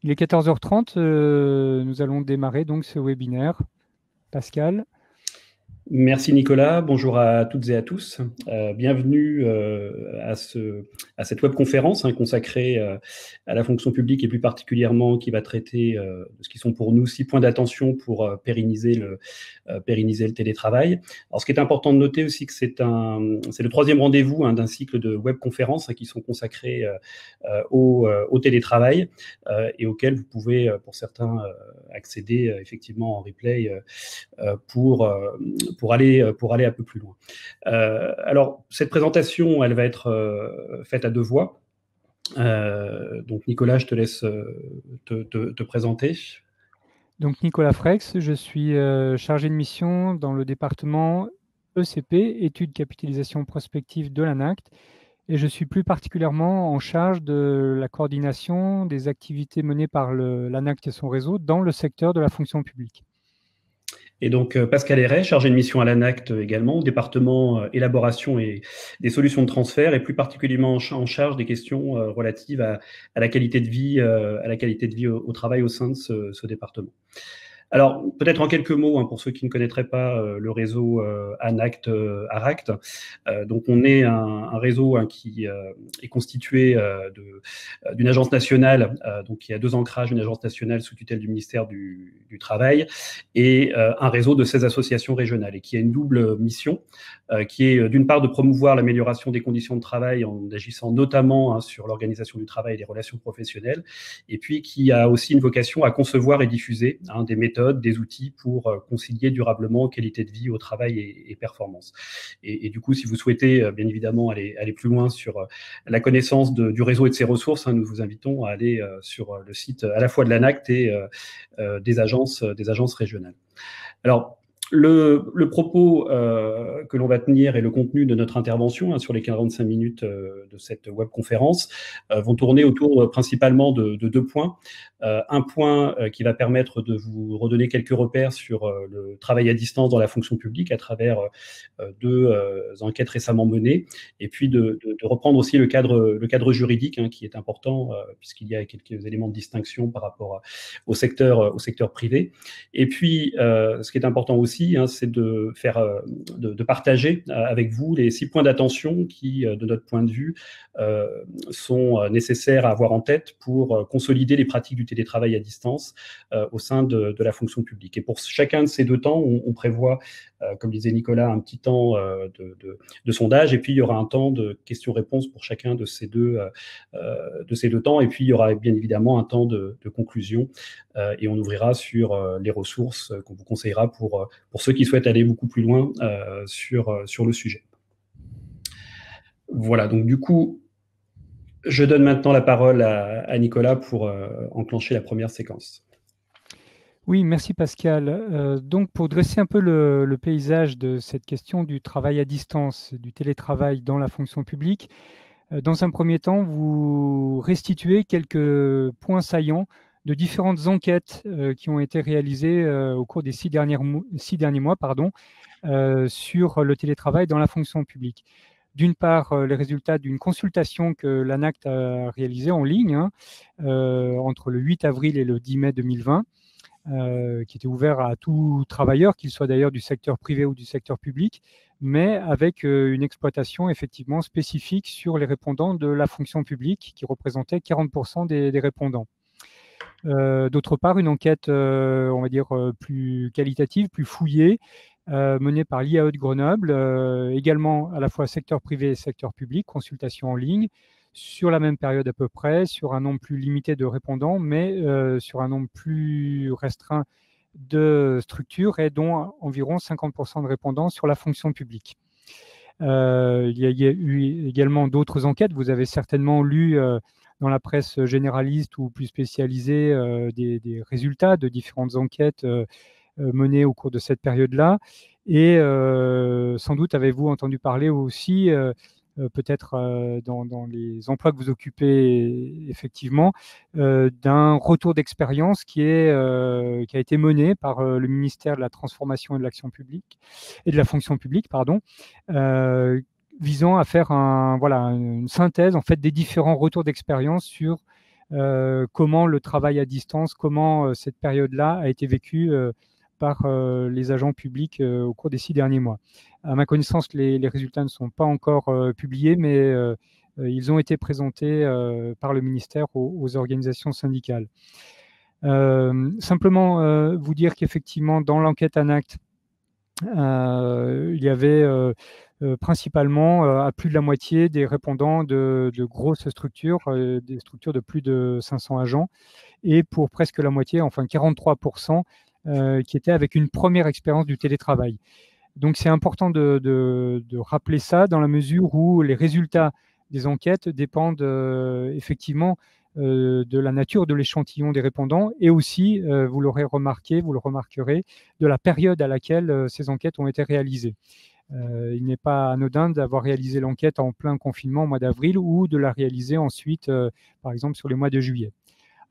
Il est 14h30, nous allons démarrer donc ce webinaire. Pascal. Merci Nicolas, bonjour à toutes et à tous. Bienvenue à cette webconférence consacrée à la fonction publique et plus particulièrement qui va traiter de ce qui sont pour nous 6 points d'attention pour pérenniser le télétravail. Alors ce qui est important de noter aussi que c'est le 3e rendez-vous d'un cycle de webconférences qui sont consacrés au télétravail et auxquels vous pouvez pour certains accéder effectivement en replay pour aller un peu plus loin. Alors, cette présentation, elle va être faite à 2 voix. Donc, Nicolas, je te laisse te présenter. Donc, Nicolas Frex, je suis chargé de mission dans le département ECP, études capitalisation prospective de l'ANACT, et je suis plus particulièrement en charge de la coordination des activités menées par l'ANACT et son réseau dans le secteur de la fonction publique. Et donc, Pascal Héret, chargé de mission à l'ANACT également, au département élaboration et des solutions de transfert, et plus particulièrement en charge des questions relatives à la qualité de vie, au travail au sein de ce département. Alors, peut-être en quelques mots, pour ceux qui ne connaîtraient pas le réseau ANACT, ARACT. Donc, on est un réseau qui est constitué d'une agence nationale, donc qui a 2 ancrages, une agence nationale sous tutelle du ministère du Travail et un réseau de 16 associations régionales et qui a une double mission, qui est d'une part de promouvoir l'amélioration des conditions de travail en agissant notamment sur l'organisation du travail et les relations professionnelles, et puis qui a aussi une vocation à concevoir et diffuser des méthodes, des outils pour concilier durablement qualité de vie au travail et performance. Et du coup, si vous souhaitez bien évidemment aller plus loin sur la connaissance du réseau et de ses ressources, nous vous invitons à aller sur le site à la fois de l'ANACT et des agences régionales. Alors, le propos que l'on va tenir et le contenu de notre intervention sur les 45 minutes de cette webconférence vont tourner autour principalement de 2 points. Un point qui va permettre de vous redonner quelques repères sur le travail à distance dans la fonction publique à travers 2 enquêtes récemment menées, et puis de reprendre aussi le cadre juridique qui est important puisqu'il y a quelques éléments de distinction par rapport au secteur privé. Et puis, ce qui est important aussi, c'est de partager avec vous les 6 points d'attention qui, de notre point de vue, sont nécessaires à avoir en tête pour consolider les pratiques du télétravail à distance au sein de la fonction publique. Et pour chacun de ces 2 temps, on prévoit, comme disait Nicolas, un petit temps de sondage, et puis il y aura un temps de questions-réponses pour chacun de ces deux temps, et puis il y aura bien évidemment un temps de conclusion, et on ouvrira sur les ressources qu'on vous conseillera pour ceux qui souhaitent aller beaucoup plus loin sur le sujet. Voilà, donc du coup, je donne maintenant la parole à Nicolas pour enclencher la première séquence. Oui, merci Pascal. Donc, pour dresser un peu le paysage de cette question du travail à distance, du télétravail dans la fonction publique, dans un premier temps, vous restituez quelques points saillants de différentes enquêtes qui ont été réalisées au cours des 6 derniers mois sur le télétravail dans la fonction publique. D'une part, les résultats d'une consultation que l'ANACT a réalisée en ligne entre le 8 avril et le 10 mai 2020, qui était ouvert à tout travailleur, qu'il soit d'ailleurs du secteur privé ou du secteur public, mais avec une exploitation effectivement spécifique sur les répondants de la fonction publique, qui représentaient 40% des répondants. D'autre part, une enquête, on va dire, plus qualitative, plus fouillée, menée par l'IAE de Grenoble, également à la fois secteur privé et secteur public, consultation en ligne, sur la même période à peu près, sur un nombre plus limité de répondants, mais sur un nombre plus restreint de structures, et dont environ 50% de répondants sur la fonction publique. Il y a eu également d'autres enquêtes. Vous avez certainement lu dans la presse généraliste ou plus spécialisée des résultats de différentes enquêtes menées au cours de cette période-là. Et sans doute avez-vous entendu parler aussi, peut-être dans les emplois que vous occupez effectivement, d'un retour d'expérience qui a été mené par le ministère de la Transformation et de l'Action publique et de la fonction publique, visant à faire une synthèse en fait des différents retours d'expérience sur comment le travail à distance, comment cette période-là a été vécue par les agents publics au cours des 6 derniers mois. À ma connaissance, les résultats ne sont pas encore publiés, mais ils ont été présentés par le ministère aux organisations syndicales. Simplement vous dire qu'effectivement, dans l'enquête ANACT, il y avait principalement à plus de la moitié des répondants de grosses structures, des structures de plus de 500 agents, et pour presque la moitié, enfin 43%, qui étaient avec une première expérience du télétravail. Donc c'est important de rappeler ça dans la mesure où les résultats des enquêtes dépendent effectivement de la nature de l'échantillon des répondants et aussi, vous l'aurez remarqué, vous le remarquerez, de la période à laquelle ces enquêtes ont été réalisées. Il n'est pas anodin d'avoir réalisé l'enquête en plein confinement au mois d'avril ou de la réaliser ensuite, par exemple, sur les mois de juillet.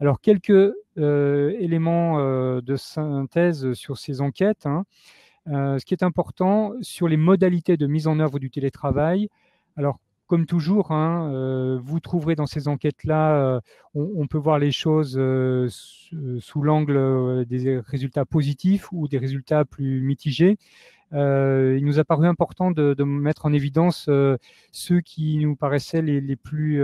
Alors, quelques éléments de synthèse sur ces enquêtes. Ce qui est important sur les modalités de mise en œuvre du télétravail. Alors, comme toujours, vous trouverez dans ces enquêtes-là, on peut voir les choses sous l'angle des résultats positifs ou des résultats plus mitigés. Il nous a paru important de mettre en évidence ceux qui nous paraissaient les plus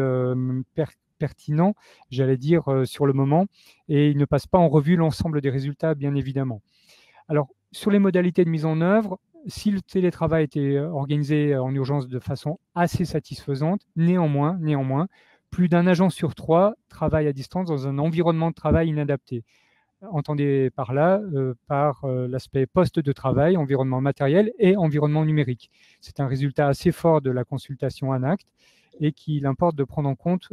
pertinents, j'allais dire, sur le moment, et il ne passe pas en revue l'ensemble des résultats, bien évidemment. Alors, sur les modalités de mise en œuvre, si le télétravail était organisé en urgence de façon assez satisfaisante, néanmoins, plus d'un agent sur 3 travaille à distance dans un environnement de travail inadapté. Entendez par là l'aspect poste de travail, environnement matériel et environnement numérique. C'est un résultat assez fort de la consultation ANACT et qu'il importe de prendre en compte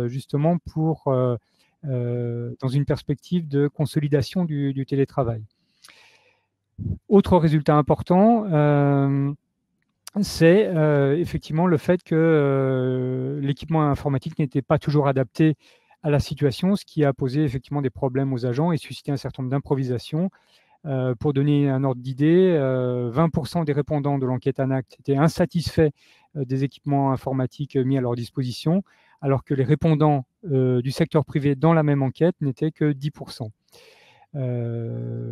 justement dans une perspective de consolidation du télétravail. Autre résultat important, c'est effectivement le fait que l'équipement informatique n'était pas toujours adapté à la situation, ce qui a posé effectivement des problèmes aux agents et suscité un certain nombre d'improvisations. Pour donner un ordre d'idée, 20% des répondants de l'enquête ANACT étaient insatisfaits des équipements informatiques mis à leur disposition, alors que les répondants du secteur privé dans la même enquête n'étaient que 10%.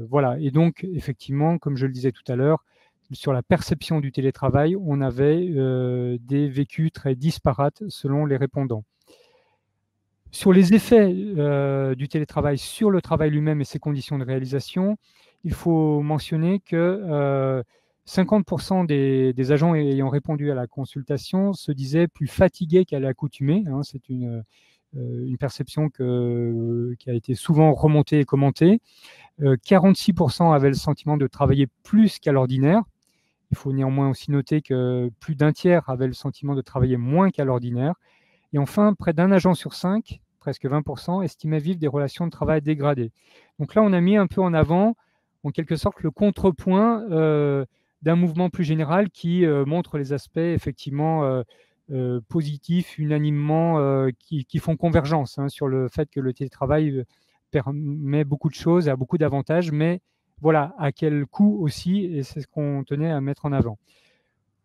Voilà, et donc effectivement, comme je le disais tout à l'heure, sur la perception du télétravail, on avait des vécus très disparates selon les répondants. Sur les effets du télétravail sur le travail lui-même et ses conditions de réalisation, il faut mentionner que 50% des agents ayant répondu à la consultation se disaient plus fatigués qu'à l'accoutumée. C'est une perception qui a été souvent remontée et commentée. 46% avaient le sentiment de travailler plus qu'à l'ordinaire. Il faut néanmoins aussi noter que plus d'un tiers avaient le sentiment de travailler moins qu'à l'ordinaire. Et enfin, près d'un agent sur 5, presque 20%, estimait vivre des relations de travail dégradées. Donc là, on a mis un peu en avant, en quelque sorte, le contrepoint d'un mouvement plus général qui montre les aspects effectivement positifs, unanimement, qui font convergence sur le fait que le télétravail permet beaucoup de choses, a beaucoup d'avantages, mais voilà, à quel coût aussi, et c'est ce qu'on tenait à mettre en avant.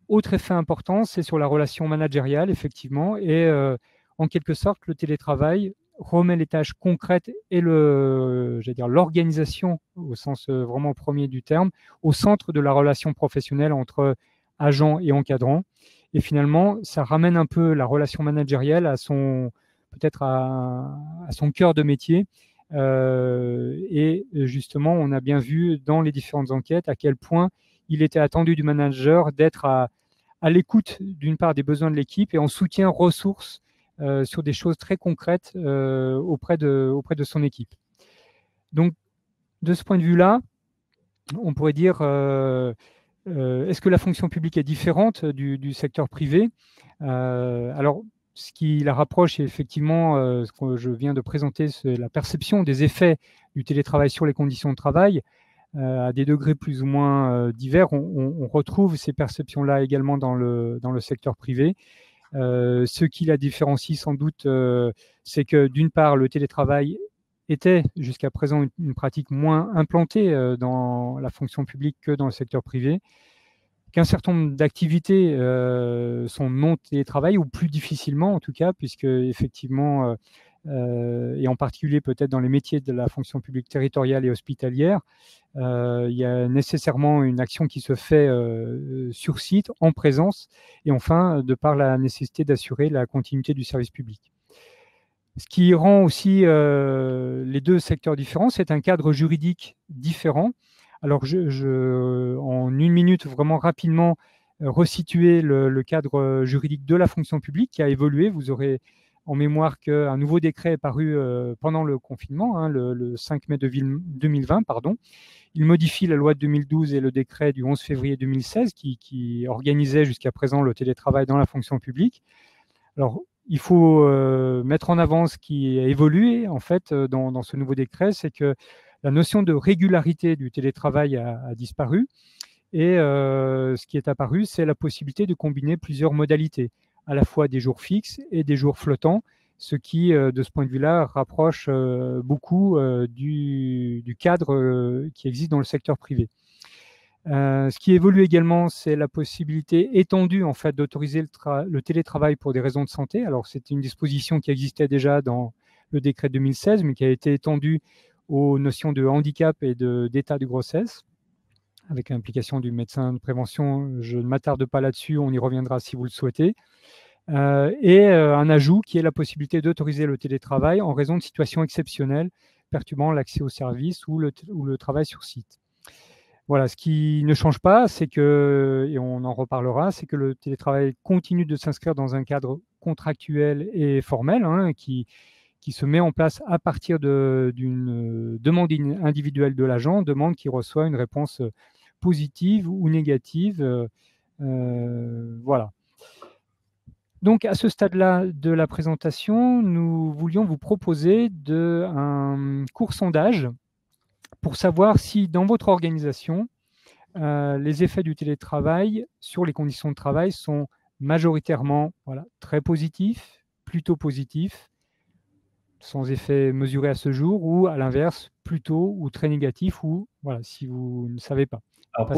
Autre effet important, c'est sur la relation managériale, effectivement, et en quelque sorte, le télétravail remet les tâches concrètes et l'organisation, au sens vraiment premier du terme, au centre de la relation professionnelle entre agents et encadrants. Et finalement, ça ramène un peu la relation managériale peut-être à son cœur de métier. Et justement, on a bien vu dans les différentes enquêtes à quel point il était attendu du manager d'être à l'écoute d'une part des besoins de l'équipe et en soutien ressources sur des choses très concrètes auprès de son équipe. Donc, de ce point de vue-là, on pourrait dire, est-ce que la fonction publique est différente du secteur privé? Alors, ce qui la rapproche, effectivement, ce que je viens de présenter, c'est la perception des effets du télétravail sur les conditions de travail. À des degrés plus ou moins divers, on retrouve ces perceptions-là également dans le secteur privé. Ce qui la différencie sans doute, c'est que d'une part, le télétravail était jusqu'à présent une pratique moins implantée dans la fonction publique que dans le secteur privé, qu'un certain nombre d'activités sont non télétravail ou plus difficilement en tout cas, puisque effectivement et en particulier peut-être dans les métiers de la fonction publique territoriale et hospitalière, il y a nécessairement une action qui se fait sur site, en présence, et enfin, de par la nécessité d'assurer la continuité du service public. Ce qui rend aussi les deux secteurs différents, c'est un cadre juridique différent. Alors, en une minute, vraiment rapidement, resituer le cadre juridique de la fonction publique qui a évolué. Vous aurez en mémoire qu'un nouveau décret est paru pendant le confinement, hein, le 5 mai 2020, pardon. Il modifie la loi de 2012 et le décret du 11 février 2016 qui organisait jusqu'à présent le télétravail dans la fonction publique. Alors, il faut mettre en avant ce qui a évolué en fait dans ce nouveau décret, c'est que la notion de régularité du télétravail a disparu et ce qui est apparu, c'est la possibilité de combiner plusieurs modalités, à la fois des jours fixes et des jours flottants, ce qui, de ce point de vue-là, rapproche beaucoup du cadre qui existe dans le secteur privé. Ce qui évolue également, c'est la possibilité étendue en fait, d'autoriser le télétravail pour des raisons de santé. Alors, c'est une disposition qui existait déjà dans le décret 2016, mais qui a été étendue aux notions de handicap et d'état de grossesse, avec l'implication du médecin de prévention. Je ne m'attarde pas là-dessus, on y reviendra si vous le souhaitez. Et un ajout qui est la possibilité d'autoriser le télétravail en raison de situations exceptionnelles perturbant l'accès aux services ou le travail sur site. Voilà, ce qui ne change pas, c'est que, et on en reparlera, c'est que le télétravail continue de s'inscrire dans un cadre contractuel et formel, hein, qui se met en place à partir d'une demande individuelle de l'agent, demande qui reçoit une réponse positive ou négative. Voilà. Donc, à ce stade-là de la présentation, nous voulions vous proposer un court sondage pour savoir si dans votre organisation, les effets du télétravail sur les conditions de travail sont majoritairement très positifs, plutôt positifs, sans effet mesuré à ce jour, ou à l'inverse, plutôt ou très négatifs, ou si vous ne savez pas. Alors,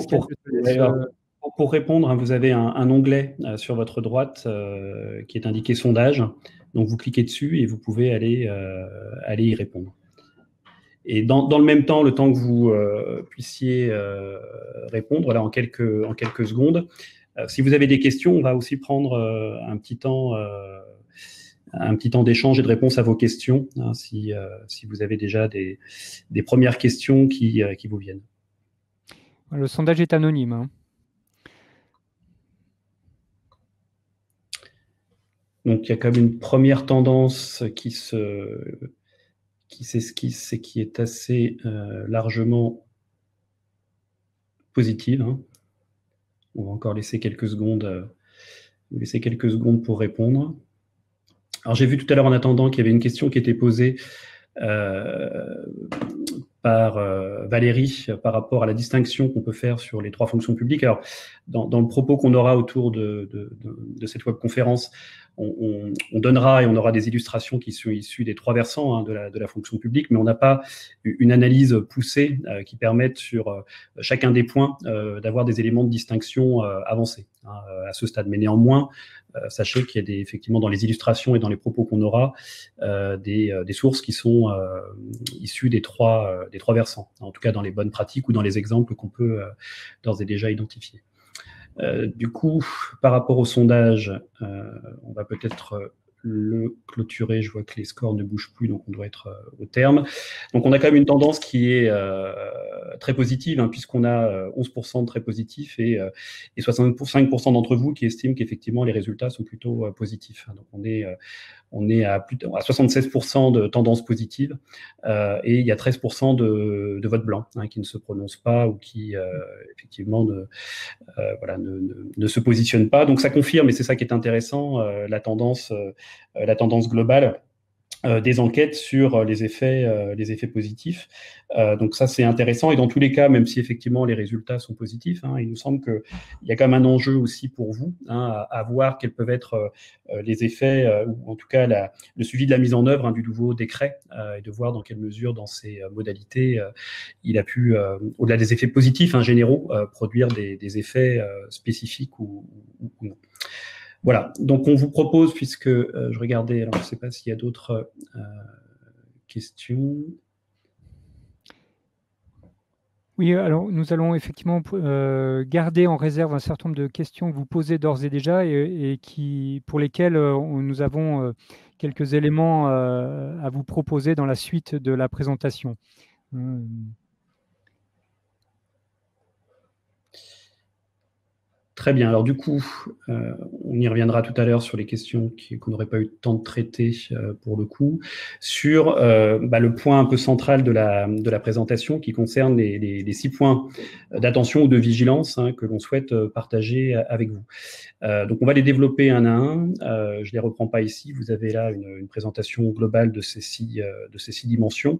pour répondre, hein, vous avez un onglet sur votre droite qui est indiqué sondage. Donc, vous cliquez dessus et vous pouvez aller y répondre. Et dans le même temps, le temps que vous puissiez répondre, là, en quelques secondes, si vous avez des questions, on va aussi prendre un petit temps d'échange et de réponse à vos questions, hein, si vous avez déjà des premières questions qui vous viennent. Le sondage est anonyme, hein. Donc, il y a quand même une première tendance qui s'esquisse et qui est assez largement positive, hein. On va encore laisser quelques secondes pour répondre. Alors, j'ai vu tout à l'heure en attendant qu'il y avait une question qui était posée par Valérie par rapport à la distinction qu'on peut faire sur les trois fonctions publiques. Alors, dans le propos qu'on aura autour de cette webconférence, on donnera et on aura des illustrations qui sont issues des trois versants, hein, de la fonction publique, mais on n'a pas une analyse poussée qui permette sur chacun des points d'avoir des éléments de distinction avancés, hein, à ce stade. Mais néanmoins, sachez qu'il y a effectivement dans les illustrations et dans les propos qu'on aura des sources qui sont issues des trois versants, en tout cas dans les bonnes pratiques ou dans les exemples qu'on peut d'ores et déjà identifier. Du coup, par rapport au sondage, on va peut-être le clôturer. Je vois que les scores ne bougent plus, donc on doit être au terme. Donc on a quand même une tendance qui est très positive, hein, puisqu'on a 11% de très positifs et 65% d'entre vous qui estiment qu'effectivement les résultats sont plutôt positifs. Donc on est à 76% de tendance positive et il y a 13% de vote blanc, hein, qui ne se prononce pas ou qui effectivement ne se positionne pas. Donc ça confirme, et c'est ça qui est intéressant, la tendance globale des enquêtes sur les effets positifs. Donc ça, c'est intéressant. Et dans tous les cas, même si effectivement les résultats sont positifs, hein, il nous semble qu'il y a quand même un enjeu aussi pour vous, hein, à voir quels peuvent être les effets, ou en tout cas le suivi de la mise en œuvre, hein, du nouveau décret, et de voir dans quelle mesure, dans ces modalités, il a pu, au-delà des effets positifs, hein, généraux, produire des effets spécifiques ou non. Voilà, donc on vous propose, puisque je regardais, alors je ne sais pas s'il y a d'autres questions. Oui, alors nous allons effectivement garder en réserve un certain nombre de questions que vous posez d'ores et déjà et pour lesquelles nous avons quelques éléments à vous proposer dans la suite de la présentation. Très bien. Alors du coup, on y reviendra tout à l'heure sur les questions qu'on n'aurait pas eu le temps de traiter pour le coup, sur le point un peu central de la présentation qui concerne les 6 points d'attention ou de vigilance que l'on souhaite partager avec vous. Donc on va les développer un à un. Je ne les reprends pas ici. Vous avez là une présentation globale de ces 6 dimensions.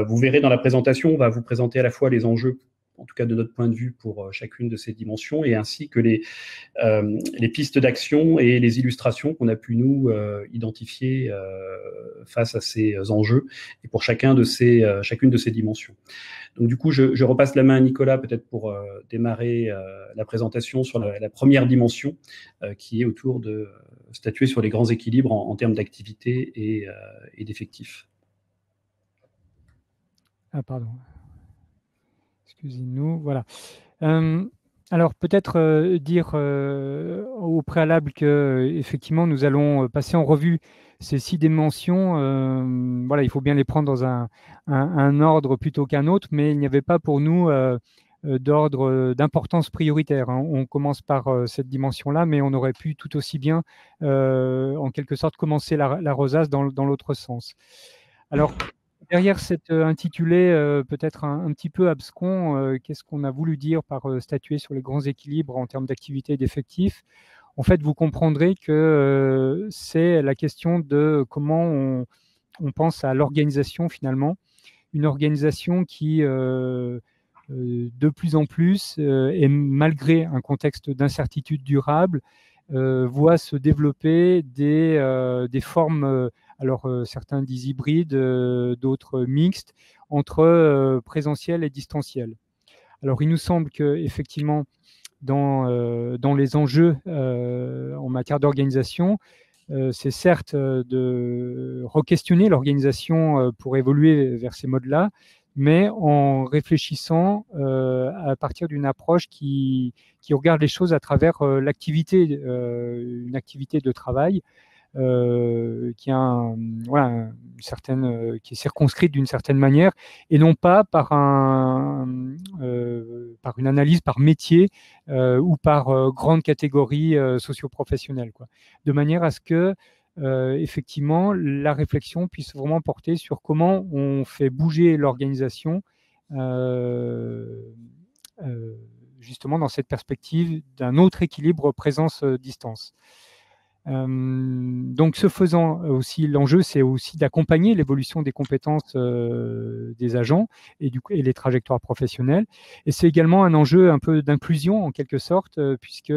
Vous verrez dans la présentation, on va vous présenter à la fois les enjeux, en tout cas de notre point de vue, pour chacune de ces dimensions, et ainsi que les pistes d'action et les illustrations qu'on a pu nous identifier face à ces enjeux et pour chacune de ces dimensions. Donc du coup, je repasse la main à Nicolas peut-être pour démarrer la présentation sur la première dimension qui est autour de statuer sur les grands équilibres en termes d'activité et d'effectifs. Ah, pardon. Excusez-nous, voilà. Alors peut-être dire au préalable que effectivement nous allons passer en revue ces 6 dimensions. Voilà, il faut bien les prendre dans un ordre plutôt qu'un autre, mais il n'y avait pas pour nous d'ordre d'importance prioritaire. On commence par cette dimension-là, mais on aurait pu tout aussi bien, en quelque sorte, commencer la rosace dans l'autre sens. Alors, derrière cet intitulé peut-être un petit peu abscon, qu'est-ce qu'on a voulu dire par statuer sur les grands équilibres en termes d'activité et d'effectifs? En fait, vous comprendrez que c'est la question de comment on pense à l'organisation finalement. Une organisation qui, de plus en plus, et malgré un contexte d'incertitude durable, voit se développer des formes, alors certains disent hybrides, d'autres mixtes, entre présentiel et distanciel. Alors il nous semble qu'effectivement, dans les enjeux en matière d'organisation, c'est certes de re-questionner l'organisation pour évoluer vers ces modes-là, mais en réfléchissant à partir d'une approche qui regarde les choses à travers l'activité, une activité de travail qui a voilà, qui est circonscrite d'une certaine manière, et non pas par par une analyse par métier ou par grande catégorie socio-professionnelle, quoi. De manière à ce que effectivement la réflexion puisse vraiment porter sur comment on fait bouger l'organisation justement dans cette perspective d'un autre équilibre présence-distance. Donc, ce faisant aussi, l'enjeu, c'est aussi d'accompagner l'évolution des compétences des agents et les trajectoires professionnelles. Et c'est également un enjeu un peu d'inclusion en quelque sorte, puisque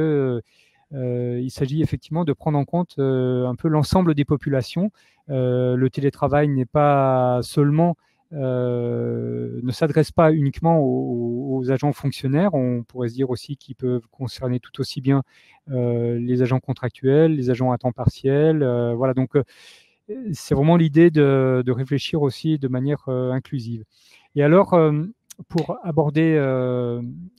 il s'agit effectivement de prendre en compte un peu l'ensemble des populations. Le télétravail n'est pas seulement ne s'adresse pas uniquement aux agents fonctionnaires. On pourrait se dire aussi qu'ils peuvent concerner tout aussi bien les agents contractuels, les agents à temps partiel. Voilà, donc c'est vraiment l'idée de réfléchir aussi de manière inclusive. Et alors, pour aborder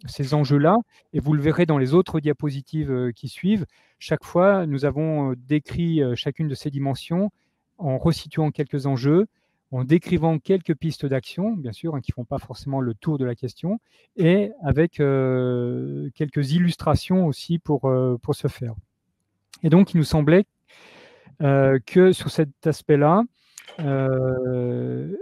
ces enjeux-là, et vous le verrez dans les autres diapositives qui suivent, chaque fois, nous avons décrit chacune de ces dimensions en resituant quelques enjeux, en décrivant quelques pistes d'action, bien sûr, qui ne font pas forcément le tour de la question, et avec quelques illustrations aussi pour ce faire. Et donc, il nous semblait que sur cet aspect-là, une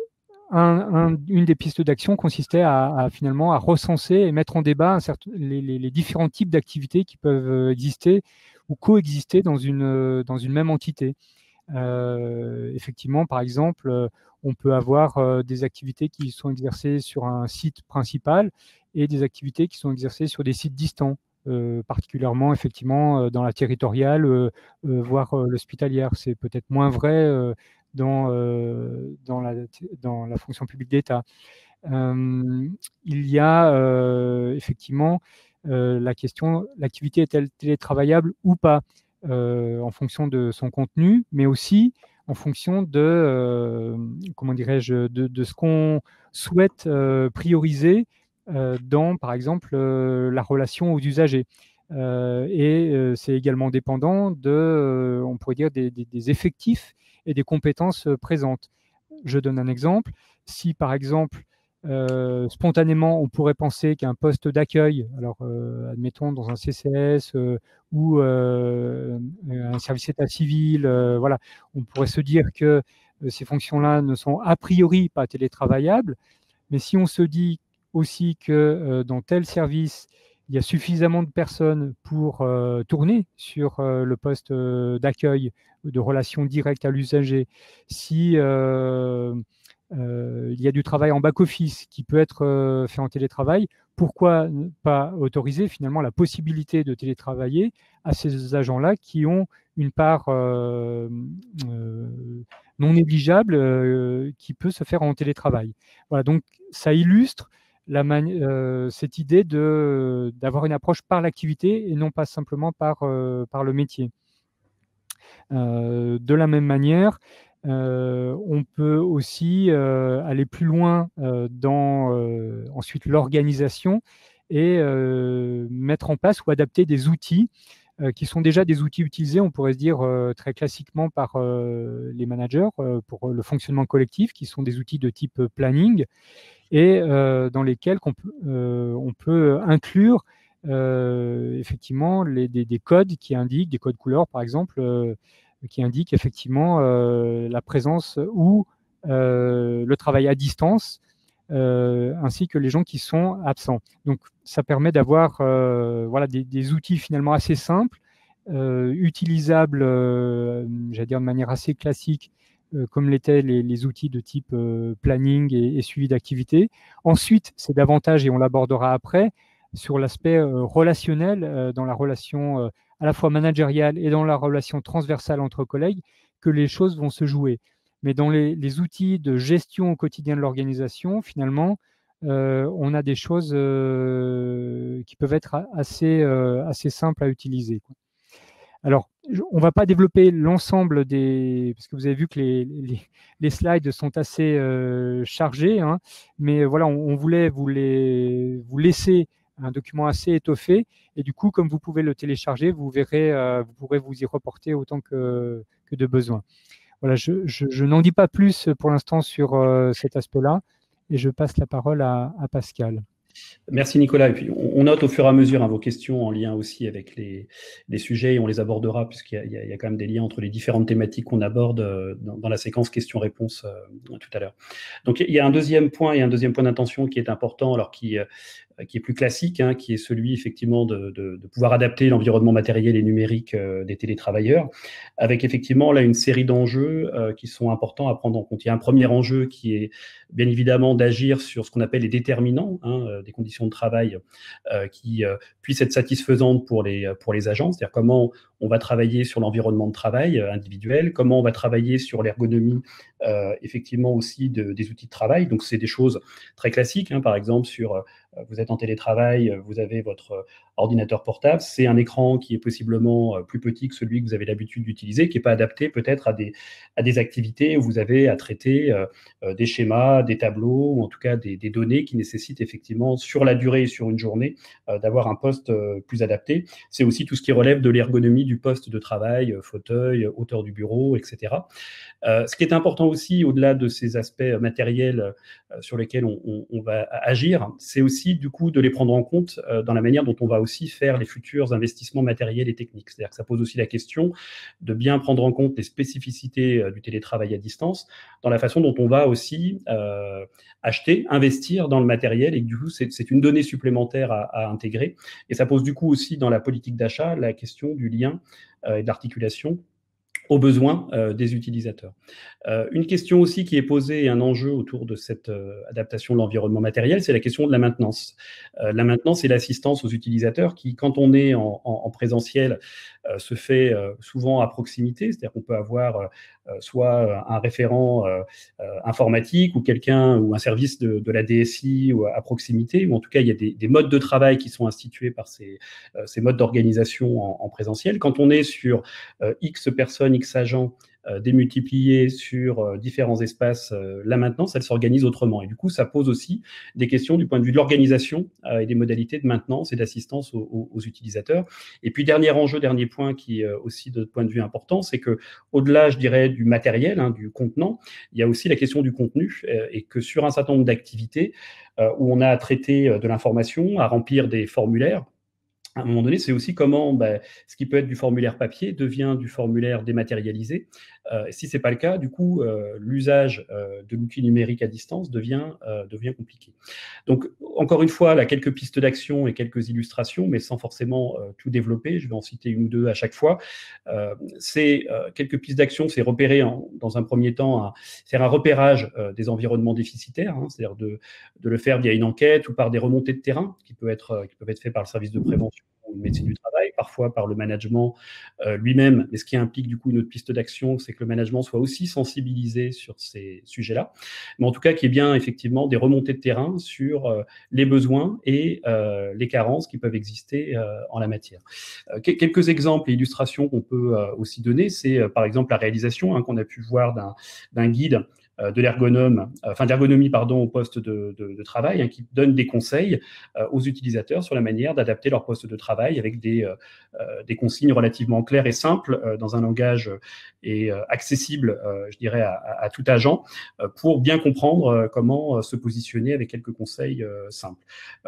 des pistes d'action consistait finalement à recenser et mettre en débat les différents types d'activités qui peuvent exister ou coexister dans une même entité. Effectivement, par exemple, on peut avoir des activités qui sont exercées sur un site principal et des activités qui sont exercées sur des sites distants, particulièrement effectivement dans la territoriale, voire l'hospitalière. C'est peut-être moins vrai dans la fonction publique d'État. Il y a effectivement la question, l'activité est-elle télétravaillable ou pas? en fonction de son contenu, mais aussi en fonction de, comment dirais-je, de ce qu'on souhaite prioriser dans, par exemple, la relation aux usagers. C'est également dépendant de, on pourrait dire, des effectifs et des compétences présentes. Je donne un exemple. Si, par exemple, spontanément, on pourrait penser qu'un poste d'accueil, alors admettons dans un CCS ou un service état civil, voilà, on pourrait se dire que ces fonctions-là ne sont a priori pas télétravaillables, mais si on se dit aussi que dans tel service, il y a suffisamment de personnes pour tourner sur le poste d'accueil, de relation directe à l'usager, si il y a du travail en back-office qui peut être fait en télétravail, pourquoi ne pas autoriser finalement la possibilité de télétravailler à ces agents-là qui ont une part non négligeable qui peut se faire en télétravail. Voilà, donc ça illustre cette idée d'avoir une approche par l'activité et non pas simplement par le métier. De la même manière, on peut aussi aller plus loin dans ensuite l'organisation et mettre en place ou adapter des outils qui sont déjà des outils utilisés, on pourrait se dire très classiquement par les managers pour le fonctionnement collectif, qui sont des outils de type planning et dans lesquels on peut inclure effectivement des codes qui indiquent, des codes couleurs par exemple, qui indiquent effectivement la présence ou le travail à distance, ainsi que les gens qui sont absents. Donc ça permet d'avoir voilà, des outils finalement assez simples, utilisables, j'allais dire de manière assez classique, comme l'étaient les outils de type planning et suivi d'activité. Ensuite, c'est davantage, et on l'abordera après, sur l'aspect relationnel, dans la relation à la fois managériale et dans la relation transversale entre collègues, que les choses vont se jouer. Mais dans les outils de gestion au quotidien de l'organisation, finalement, on a des choses qui peuvent être assez simples à utiliser, quoi. Alors, on ne va pas développer l'ensemble parce que vous avez vu que les slides sont assez chargés, hein, mais voilà, on voulait vous laisser un document assez étoffé, et du coup, comme vous pouvez le télécharger, vous verrez, vous pourrez vous y reporter autant que de besoin. Voilà, je n'en dis pas plus pour l'instant sur cet aspect-là, et je passe la parole à Pascal. Merci Nicolas. Et puis on note au fur et à mesure vos questions en lien aussi avec les sujets et on les abordera puisqu'il y a quand même des liens entre les différentes thématiques qu'on aborde dans la séquence questions-réponses tout à l'heure. Donc il y a un deuxième point et un deuxième point d'intention qui est important, alors qui est plus classique, hein, qui est celui effectivement de pouvoir adapter l'environnement matériel et numérique des télétravailleurs, avec effectivement là une série d'enjeux qui sont importants à prendre en compte. Il y a un premier enjeu qui est bien évidemment d'agir sur ce qu'on appelle les déterminants, hein, des conditions de travail qui puissent être satisfaisantes pour les agents, c'est-à-dire comment on va travailler sur l'environnement de travail individuel, comment on va travailler sur l'ergonomie effectivement aussi des outils de travail. Donc c'est des choses très classiques, hein, par exemple sur vous êtes en télétravail, vous avez votre ordinateur portable, c'est un écran qui est possiblement plus petit que celui que vous avez l'habitude d'utiliser, qui n'est pas adapté peut-être à des activités où vous avez à traiter des schémas, des tableaux, ou en tout cas des données qui nécessitent effectivement sur la durée et sur une journée d'avoir un poste plus adapté. C'est aussi tout ce qui relève de l'ergonomie du poste de travail, fauteuil, hauteur du bureau, etc. Ce qui est important aussi, au-delà de ces aspects matériels sur lesquels on va agir, c'est aussi du coup de les prendre en compte dans la manière dont on va aussi faire les futurs investissements matériels et techniques. C'est-à-dire que ça pose aussi la question de bien prendre en compte les spécificités du télétravail à distance dans la façon dont on va aussi acheter, investir dans le matériel, et du coup c'est une donnée supplémentaire à intégrer. Et ça pose du coup aussi dans la politique d'achat la question du lien et de l'articulation aux besoins des utilisateurs. Une question aussi qui est posée et un enjeu autour de cette adaptation de l'environnement matériel, c'est la question de la maintenance. La maintenance et l'assistance aux utilisateurs qui, quand on est en présentiel, se fait souvent à proximité, c'est-à-dire qu'on peut avoir soit un référent informatique ou quelqu'un ou un service de la DSI ou à proximité, ou en tout cas il y a des modes de travail qui sont institués par ces modes d'organisation en présentiel. Quand on est sur X personnes, X agents démultipliés sur différents espaces, la maintenance, elle s'organise autrement. Et du coup, ça pose aussi des questions du point de vue de l'organisation et des modalités de maintenance et d'assistance aux utilisateurs. Et puis, dernier enjeu, dernier point qui est aussi de point de vue important, c'est que au-delà, je dirais, du matériel, du contenant, il y a aussi la question du contenu et que sur un certain nombre d'activités où on a à traiter de l'information, à remplir des formulaires, à un moment donné, c'est aussi comment ce qui peut être du formulaire papier devient du formulaire dématérialisé. Si ce n'est pas le cas, du coup, l'usage de l'outil numérique à distance devient compliqué. Donc, encore une fois, là, quelques pistes d'action et quelques illustrations, mais sans forcément tout développer. Je vais en citer une ou deux à chaque fois. Quelques pistes d'action, c'est repérer dans un premier temps, faire un repérage des environnements déficitaires, c'est-à-dire de le faire via une enquête ou par des remontées de terrain qui peuvent être faites par le service de prévention ou de médecine du travail, parfois par le management lui-même. Mais ce qui implique du coup une autre piste d'action, c'est que le management soit aussi sensibilisé sur ces sujets-là. Mais en tout cas, qu'il y ait bien effectivement des remontées de terrain sur les besoins et les carences qui peuvent exister en la matière. Quelques exemples et illustrations qu'on peut aussi donner, c'est par exemple la réalisation qu'on a pu voir d'un guide d'ergonomie au poste de travail, qui donne des conseils aux utilisateurs sur la manière d'adapter leur poste de travail avec des consignes relativement claires et simples dans un langage accessible, je dirais, à tout agent pour bien comprendre comment se positionner avec quelques conseils simples.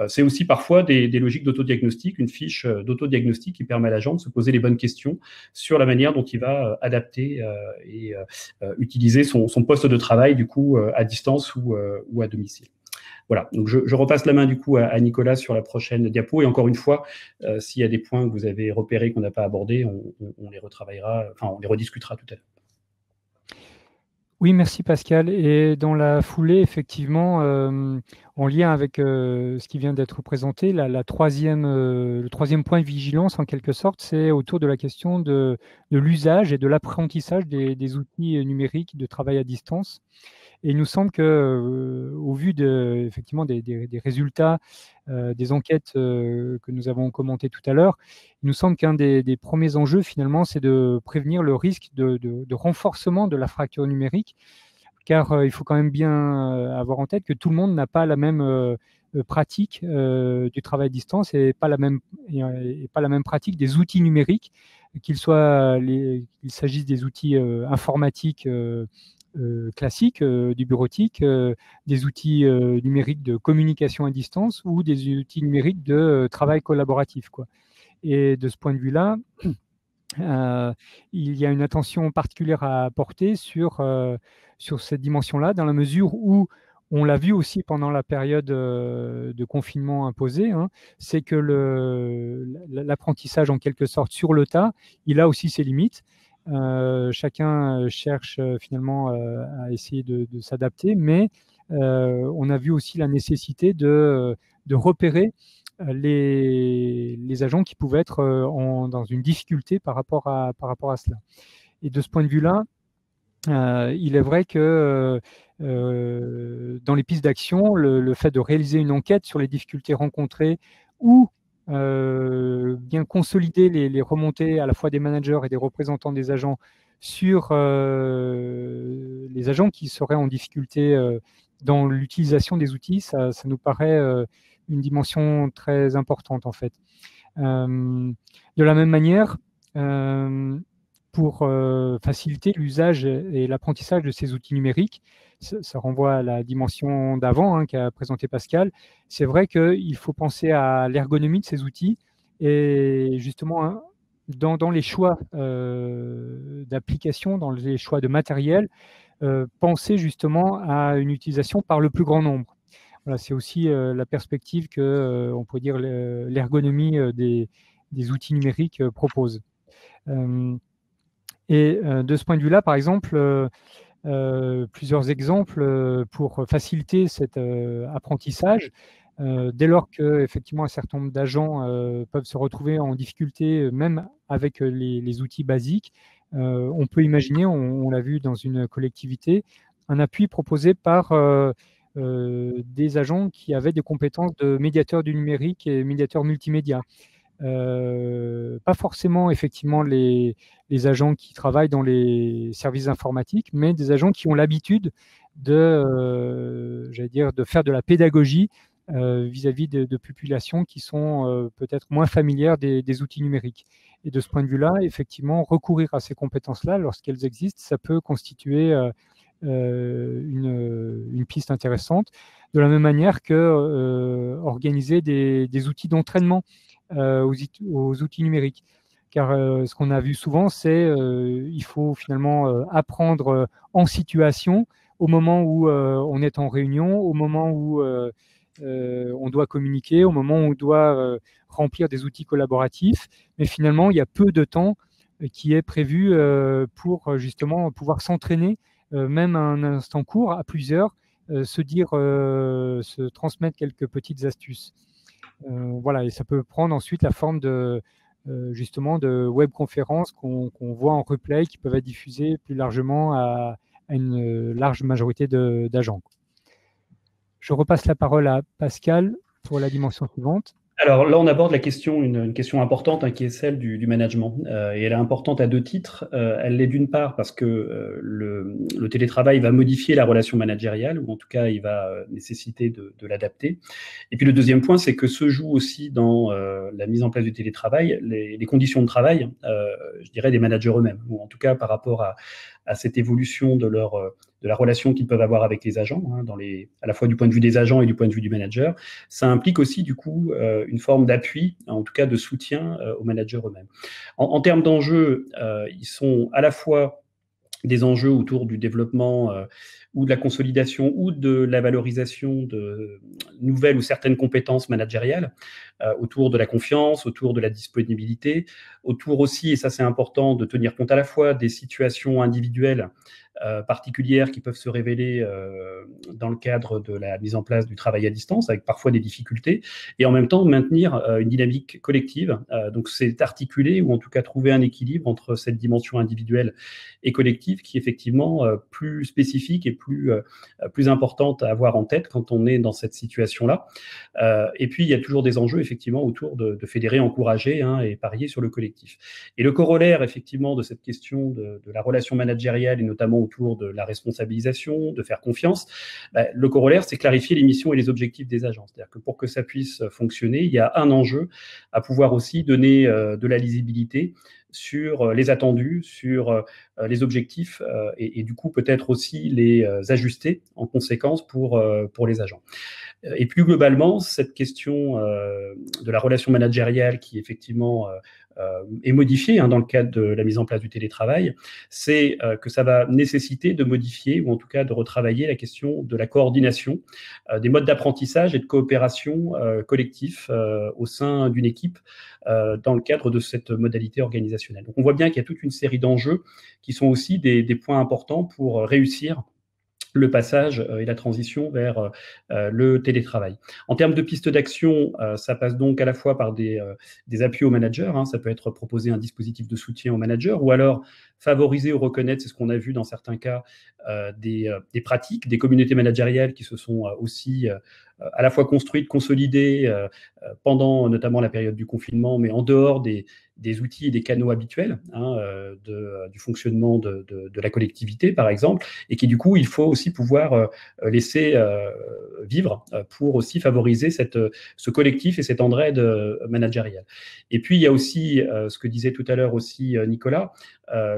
C'est aussi parfois des logiques d'autodiagnostic, une fiche d'autodiagnostic qui permet à l'agent de se poser les bonnes questions sur la manière dont il va adapter et utiliser son poste de travail du coup à distance ou à domicile. Voilà, donc je repasse la main du coup à Nicolas sur la prochaine diapo. Et encore une fois, s'il y a des points que vous avez repérés qu'on n'a pas abordés, on les retravaillera, on les rediscutera tout à l'heure. Oui, merci Pascal. Et dans la foulée, effectivement, en lien avec ce qui vient d'être présenté, le troisième point de vigilance, en quelque sorte, c'est autour de la question de l'usage et de l'apprentissage des outils numériques de travail à distance. Et il nous semble que, au vu effectivement des résultats des enquêtes que nous avons commentées tout à l'heure, il nous semble qu'un des premiers enjeux, finalement, c'est de prévenir le risque de renforcement de la fracture numérique, car il faut quand même bien avoir en tête que tout le monde n'a pas la même pratique du travail à distance et pas la même pratique des outils numériques, qu'il s'agisse des outils informatiques classiques, du bureautique, des outils numériques de communication à distance ou des outils numériques de travail collaboratif, quoi. Et de ce point de vue-là, il y a une attention particulière à porter sur cette dimension-là, dans la mesure où, on l'a vu aussi pendant la période de confinement imposé, c'est que l'apprentissage en quelque sorte sur le tas, il a aussi ses limites. Chacun cherche finalement à essayer de s'adapter, mais on a vu aussi la nécessité de repérer les agents qui pouvaient être dans une difficulté par rapport à cela. Et de ce point de vue-là, il est vrai que dans les pistes d'action, le fait de réaliser une enquête sur les difficultés rencontrées ou bien consolider les remontées à la fois des managers et des représentants des agents sur les agents qui seraient en difficulté dans l'utilisation des outils, ça nous paraît une dimension très importante en fait. De la même manière, pour faciliter l'usage et l'apprentissage de ces outils numériques, ça renvoie à la dimension d'avant qu'a présenté Pascal. C'est vrai qu'il faut penser à l'ergonomie de ces outils et justement dans les choix d'application, dans les choix de matériel, penser justement à une utilisation par le plus grand nombre. Voilà, c'est aussi la perspective que, on pourrait dire, l'ergonomie des outils numériques propose. Et de ce point de vue-là, par exemple, plusieurs exemples pour faciliter cet apprentissage. Dès lors qu'effectivement un certain nombre d'agents peuvent se retrouver en difficulté, même avec les outils basiques, On peut imaginer, on l'a vu dans une collectivité, un appui proposé par des agents qui avaient des compétences de médiateurs du numérique et médiateurs multimédia. Pas forcément effectivement les agents qui travaillent dans les services informatiques, mais des agents qui ont l'habitude j'allais dire, de faire de la pédagogie vis-à-vis de populations qui sont peut-être moins familières des outils numériques. Et de ce point de vue-là, effectivement, recourir à ces compétences-là, lorsqu'elles existent, ça peut constituer une piste intéressante, de la même manière que organiser des outils d'entraînement aux outils numériques. Car ce qu'on a vu souvent, c'est qu'il faut finalement apprendre en situation, au moment où on est en réunion, au moment où on doit communiquer, au moment où on doit remplir des outils collaboratifs. Mais finalement, il y a peu de temps qui est prévu pour justement pouvoir s'entraîner, même à un instant court, à plusieurs, se transmettre quelques petites astuces. Voilà, et ça peut prendre ensuite la forme justement de webconférences qu'on voit en replay, qui peuvent être diffusées plus largement à une large majorité d'agents. Je repasse la parole à Pascal pour la dimension suivante. Alors là, on aborde la question, une question importante, qui est celle du management. Et elle est importante à deux titres. Elle l'est d'une part parce que le télétravail va modifier la relation managériale, ou en tout cas, il va nécessiter de l'adapter. Et puis le deuxième point, c'est que se joue aussi dans la mise en place du télétravail les conditions de travail, je dirais, des managers eux-mêmes, ou en tout cas par rapport à cette évolution de la relation qu'ils peuvent avoir avec les agents, à la fois du point de vue des agents et du point de vue du manager. Ça implique aussi du coup une forme d'appui, en tout cas de soutien aux managers eux-mêmes. En termes d'enjeux, ils sont à la fois des enjeux autour du développement ou de la consolidation ou de la valorisation de nouvelles ou certaines compétences managériales, autour de la confiance, autour de la disponibilité, autour aussi, et ça c'est important, de tenir compte à la fois des situations individuelles particulières qui peuvent se révéler dans le cadre de la mise en place du travail à distance, avec parfois des difficultés, et en même temps maintenir une dynamique collective. Donc c'est articuler, ou en tout cas trouver un équilibre entre cette dimension individuelle et collective qui est effectivement plus spécifique et plus importante à avoir en tête quand on est dans cette situation-là. Et puis il y a toujours des enjeux effectivement autour de fédérer, encourager et parier sur le collectif. Et le corollaire effectivement de cette question de la relation managériale, et notamment autour de la responsabilisation, de faire confiance, le corollaire, c'est clarifier les missions et les objectifs des agents. C'est-à-dire que pour que ça puisse fonctionner, il y a un enjeu à pouvoir aussi donner de la lisibilité sur les attendus, sur les objectifs, et du coup peut-être aussi les ajuster en conséquence pour les agents. Et plus globalement, cette question de la relation managériale qui effectivement est modifiée dans le cadre de la mise en place du télétravail, c'est que ça va nécessiter de modifier, ou en tout cas de retravailler la question de la coordination, des modes d'apprentissage et de coopération collectif au sein d'une équipe dans le cadre de cette modalité organisationnelle. Donc on voit bien qu'il y a toute une série d'enjeux qui sont aussi des points importants pour réussir le passage et la transition vers le télétravail. En termes de pistes d'action, ça passe donc à la fois par des appuis aux managers, ça peut être proposer un dispositif de soutien aux managers, ou alors favoriser ou reconnaître, c'est ce qu'on a vu dans certains cas, des pratiques, des communautés managériales qui se sont aussi à la fois construites, consolidées pendant notamment la période du confinement, mais en dehors des outils et des canaux habituels du fonctionnement de la collectivité, par exemple, et qui, du coup, il faut aussi pouvoir laisser vivre pour aussi favoriser ce collectif et cette entraide managériale. Et puis, il y a aussi, ce que disait tout à l'heure aussi Nicolas,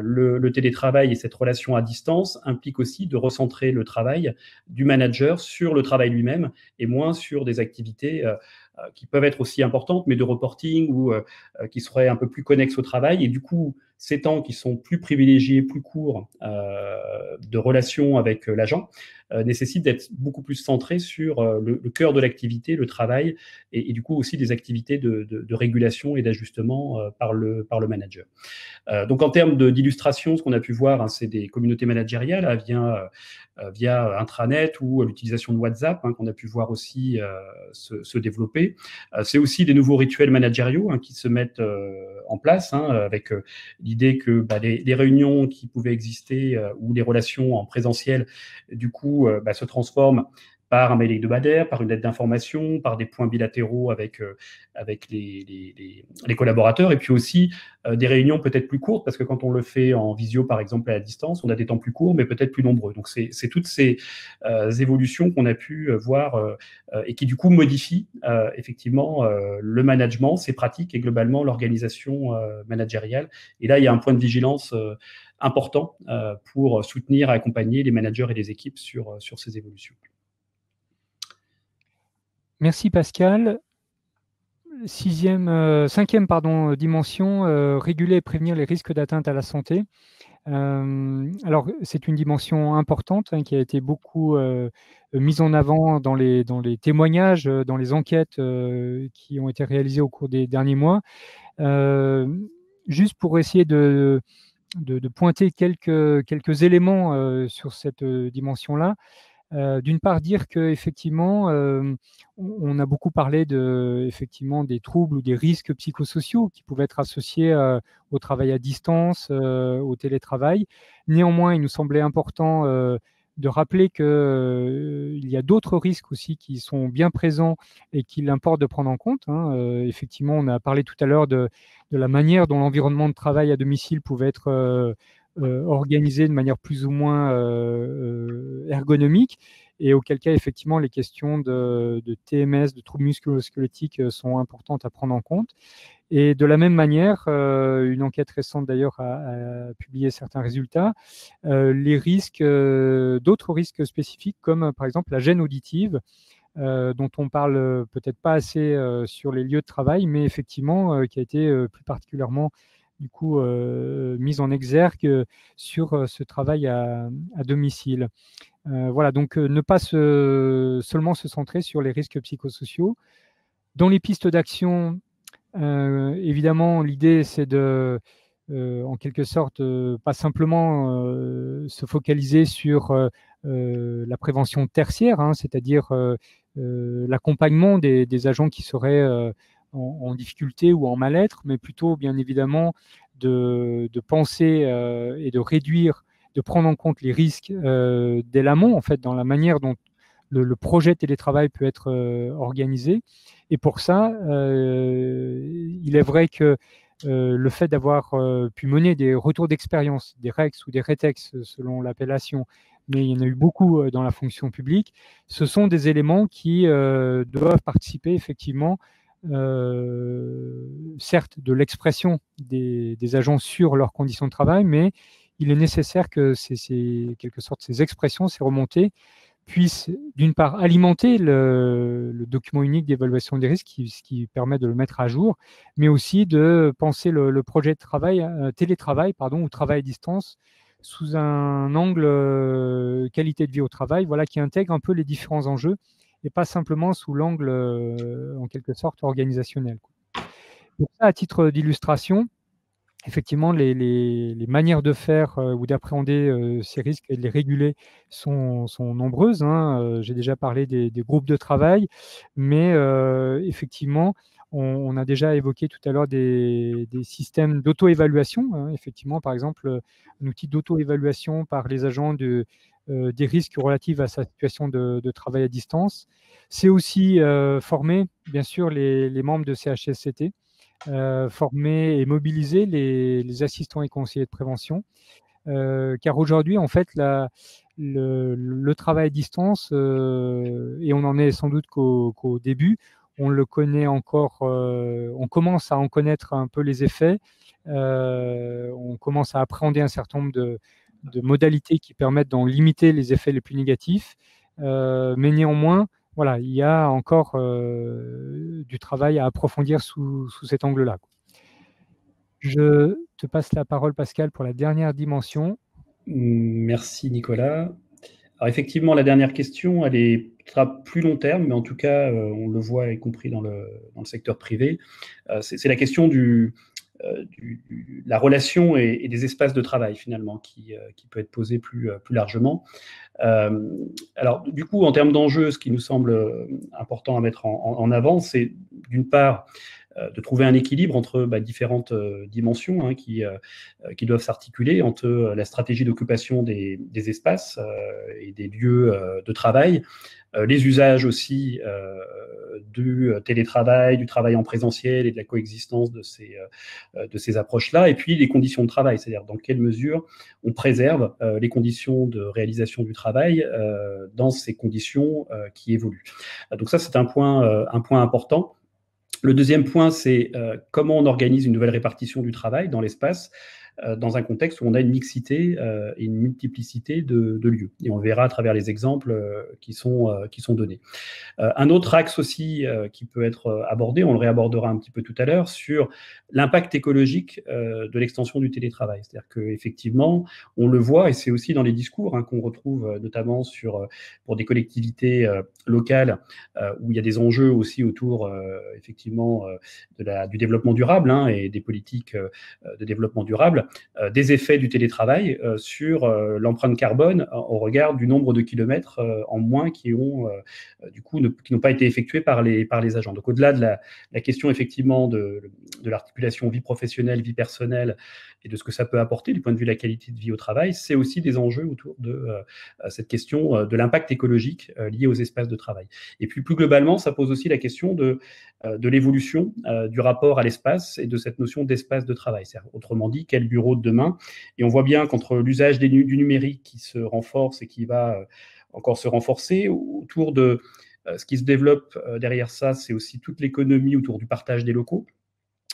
le télétravail et cette relation à distance implique aussi de recentrer le travail du manager sur le travail lui-même et moins sur des activités qui peuvent être aussi importantes, mais de reporting ou qui seraient un peu plus connexes au travail. Et du coup, ces temps qui sont plus privilégiés, plus courts de relation avec l'agent, nécessitent d'être beaucoup plus centrés sur le cœur de l'activité, le travail, et du coup aussi des activités de régulation et d'ajustement par le manager. Donc en termes d'illustration, ce qu'on a pu voir, c'est des communautés managériales via intranet ou l'utilisation de WhatsApp, qu'on a pu voir aussi se développer. C'est aussi des nouveaux rituels managériaux qui se mettent en place, avec l'idée que les réunions qui pouvaient exister ou les relations en présentiel, du coup, se transforment par un mail hebdomadaire, par une lettre d'information, par des points bilatéraux avec les collaborateurs, et puis aussi des réunions peut-être plus courtes, parce que quand on le fait en visio, par exemple, à la distance, on a des temps plus courts, mais peut-être plus nombreux. Donc, c'est toutes ces évolutions qu'on a pu voir et qui, du coup, modifient effectivement le management, ses pratiques et globalement l'organisation managériale. Et là, il y a un point de vigilance important pour soutenir et accompagner les managers et les équipes sur ces évolutions. Merci Pascal. Cinquième dimension, réguler et prévenir les risques d'atteinte à la santé. Alors, c'est une dimension importante qui a été beaucoup mise en avant dans les témoignages, dans les enquêtes qui ont été réalisées au cours des derniers mois. Juste pour essayer de pointer quelques éléments sur cette dimension-là. D'une part, dire qu'effectivement, on a beaucoup parlé effectivement, des troubles ou des risques psychosociaux qui pouvaient être associés au travail à distance, au télétravail. Néanmoins, il nous semblait important de rappeler qu'il y a d'autres risques aussi qui sont bien présents et qu'il importe de prendre en compte. Effectivement, on a parlé tout à l'heure de la manière dont l'environnement de travail à domicile pouvait être organisé de manière plus ou moins ergonomique, et auquel cas, effectivement, les questions de TMS, de troubles musculo-squelettiques sont importantes à prendre en compte. Et de la même manière, une enquête récente d'ailleurs a publié certains résultats, les risques, d'autres risques spécifiques, comme par exemple la gêne auditive, dont on parle peut-être pas assez sur les lieux de travail, mais effectivement qui a été plus particulièrement du coup mise en exergue sur ce travail à domicile. Voilà, donc ne pas seulement se centrer sur les risques psychosociaux. Dans les pistes d'action, évidemment, l'idée c'est de, en quelque sorte, pas simplement se focaliser sur la prévention tertiaire, c'est-à-dire l'accompagnement des agents qui seraient en difficulté ou en mal-être, mais plutôt, bien évidemment, de penser et de réduire, de prendre en compte les risques dès l'amont, en fait, dans la manière dont le projet télétravail peut être organisé. Et pour ça, il est vrai que le fait d'avoir pu mener des retours d'expérience, des REX ou des RETEX selon l'appellation, mais il y en a eu beaucoup dans la fonction publique, ce sont des éléments qui doivent participer effectivement, certes, de l'expression des agents sur leurs conditions de travail, mais il est nécessaire que quelque sorte, ces expressions, ces remontées, puissent d'une part alimenter le document unique d'évaluation des risques qui permet de le mettre à jour, mais aussi de penser le projet de travail, télétravail ou travail à distance sous un angle qualité de vie au travail, voilà, qui intègre un peu les différents enjeux et pas simplement sous l'angle en quelque sorte organisationnel. Donc ça, à titre d'illustration, effectivement, les manières de faire ou d'appréhender ces risques et de les réguler sont nombreuses. J'ai déjà parlé des groupes de travail, mais effectivement, on a déjà évoqué tout à l'heure des systèmes d'auto-évaluation. Effectivement, par exemple, un outil d'auto-évaluation par les agents des risques relatifs à sa situation de travail à distance. C'est aussi former, bien sûr, les membres de CHSCT, former et mobiliser les assistants et conseillers de prévention, car aujourd'hui, en fait, le travail à distance, et on en est sans doute qu'au début, on le connaît encore, on commence à en connaître un peu les effets, on commence à appréhender un certain nombre de modalités qui permettent d'en limiter les effets les plus négatifs, mais néanmoins, voilà, il y a encore du travail à approfondir sous cet angle-là. Je te passe la parole, Pascal, pour la dernière dimension. Merci, Nicolas. Alors effectivement, la dernière question, elle sera plus long terme, mais en tout cas, on le voit, y compris dans le secteur privé. C'est la question de la relation et des espaces de travail, finalement, qui peut être posée plus largement. Alors, du coup, en termes d'enjeux, ce qui nous semble important à mettre en avant, c'est d'une part de trouver un équilibre entre différentes dimensions hein, qui doivent s'articuler entre la stratégie d'occupation des espaces et des lieux de travail, les usages aussi du télétravail, du travail en présentiel et de la coexistence de ces approches-là, et puis les conditions de travail, c'est-à-dire dans quelle mesure on préserve les conditions de réalisation du travail dans ces conditions qui évoluent. Donc ça, c'est un point important. Le deuxième point, c'est comment on organise une nouvelle répartition du travail dans l'espace dans un contexte où on a une mixité et une multiplicité de lieux. Et on le verra à travers les exemples qui sont donnés. Un autre axe aussi qui peut être abordé, on le réabordera un petit peu tout à l'heure, sur l'impact écologique de l'extension du télétravail. C'est-à-dire qu'effectivement, on le voit, et c'est aussi dans les discours hein, qu'on retrouve notamment pour des collectivités locales où il y a des enjeux aussi autour effectivement du développement durable hein, et des politiques de développement durable, des effets du télétravail sur l'empreinte carbone au regard du nombre de kilomètres en moins qui ont du coup qui n'ont pas été effectués par les agents. Donc au-delà de la question effectivement de l'articulation vie professionnelle, vie personnelle et de ce que ça peut apporter du point de vue de la qualité de vie au travail, c'est aussi des enjeux autour de cette question de l'impact écologique lié aux espaces de travail. Et puis plus globalement, ça pose aussi la question de l'évolution du rapport à l'espace et de cette notion d'espace de travail. Autrement dit, quel bureau de demain? Et on voit bien qu'entre l'usage du numérique qui se renforce et qui va encore se renforcer autour de ce qui se développe derrière ça, c'est aussi toute l'économie autour du partage des locaux.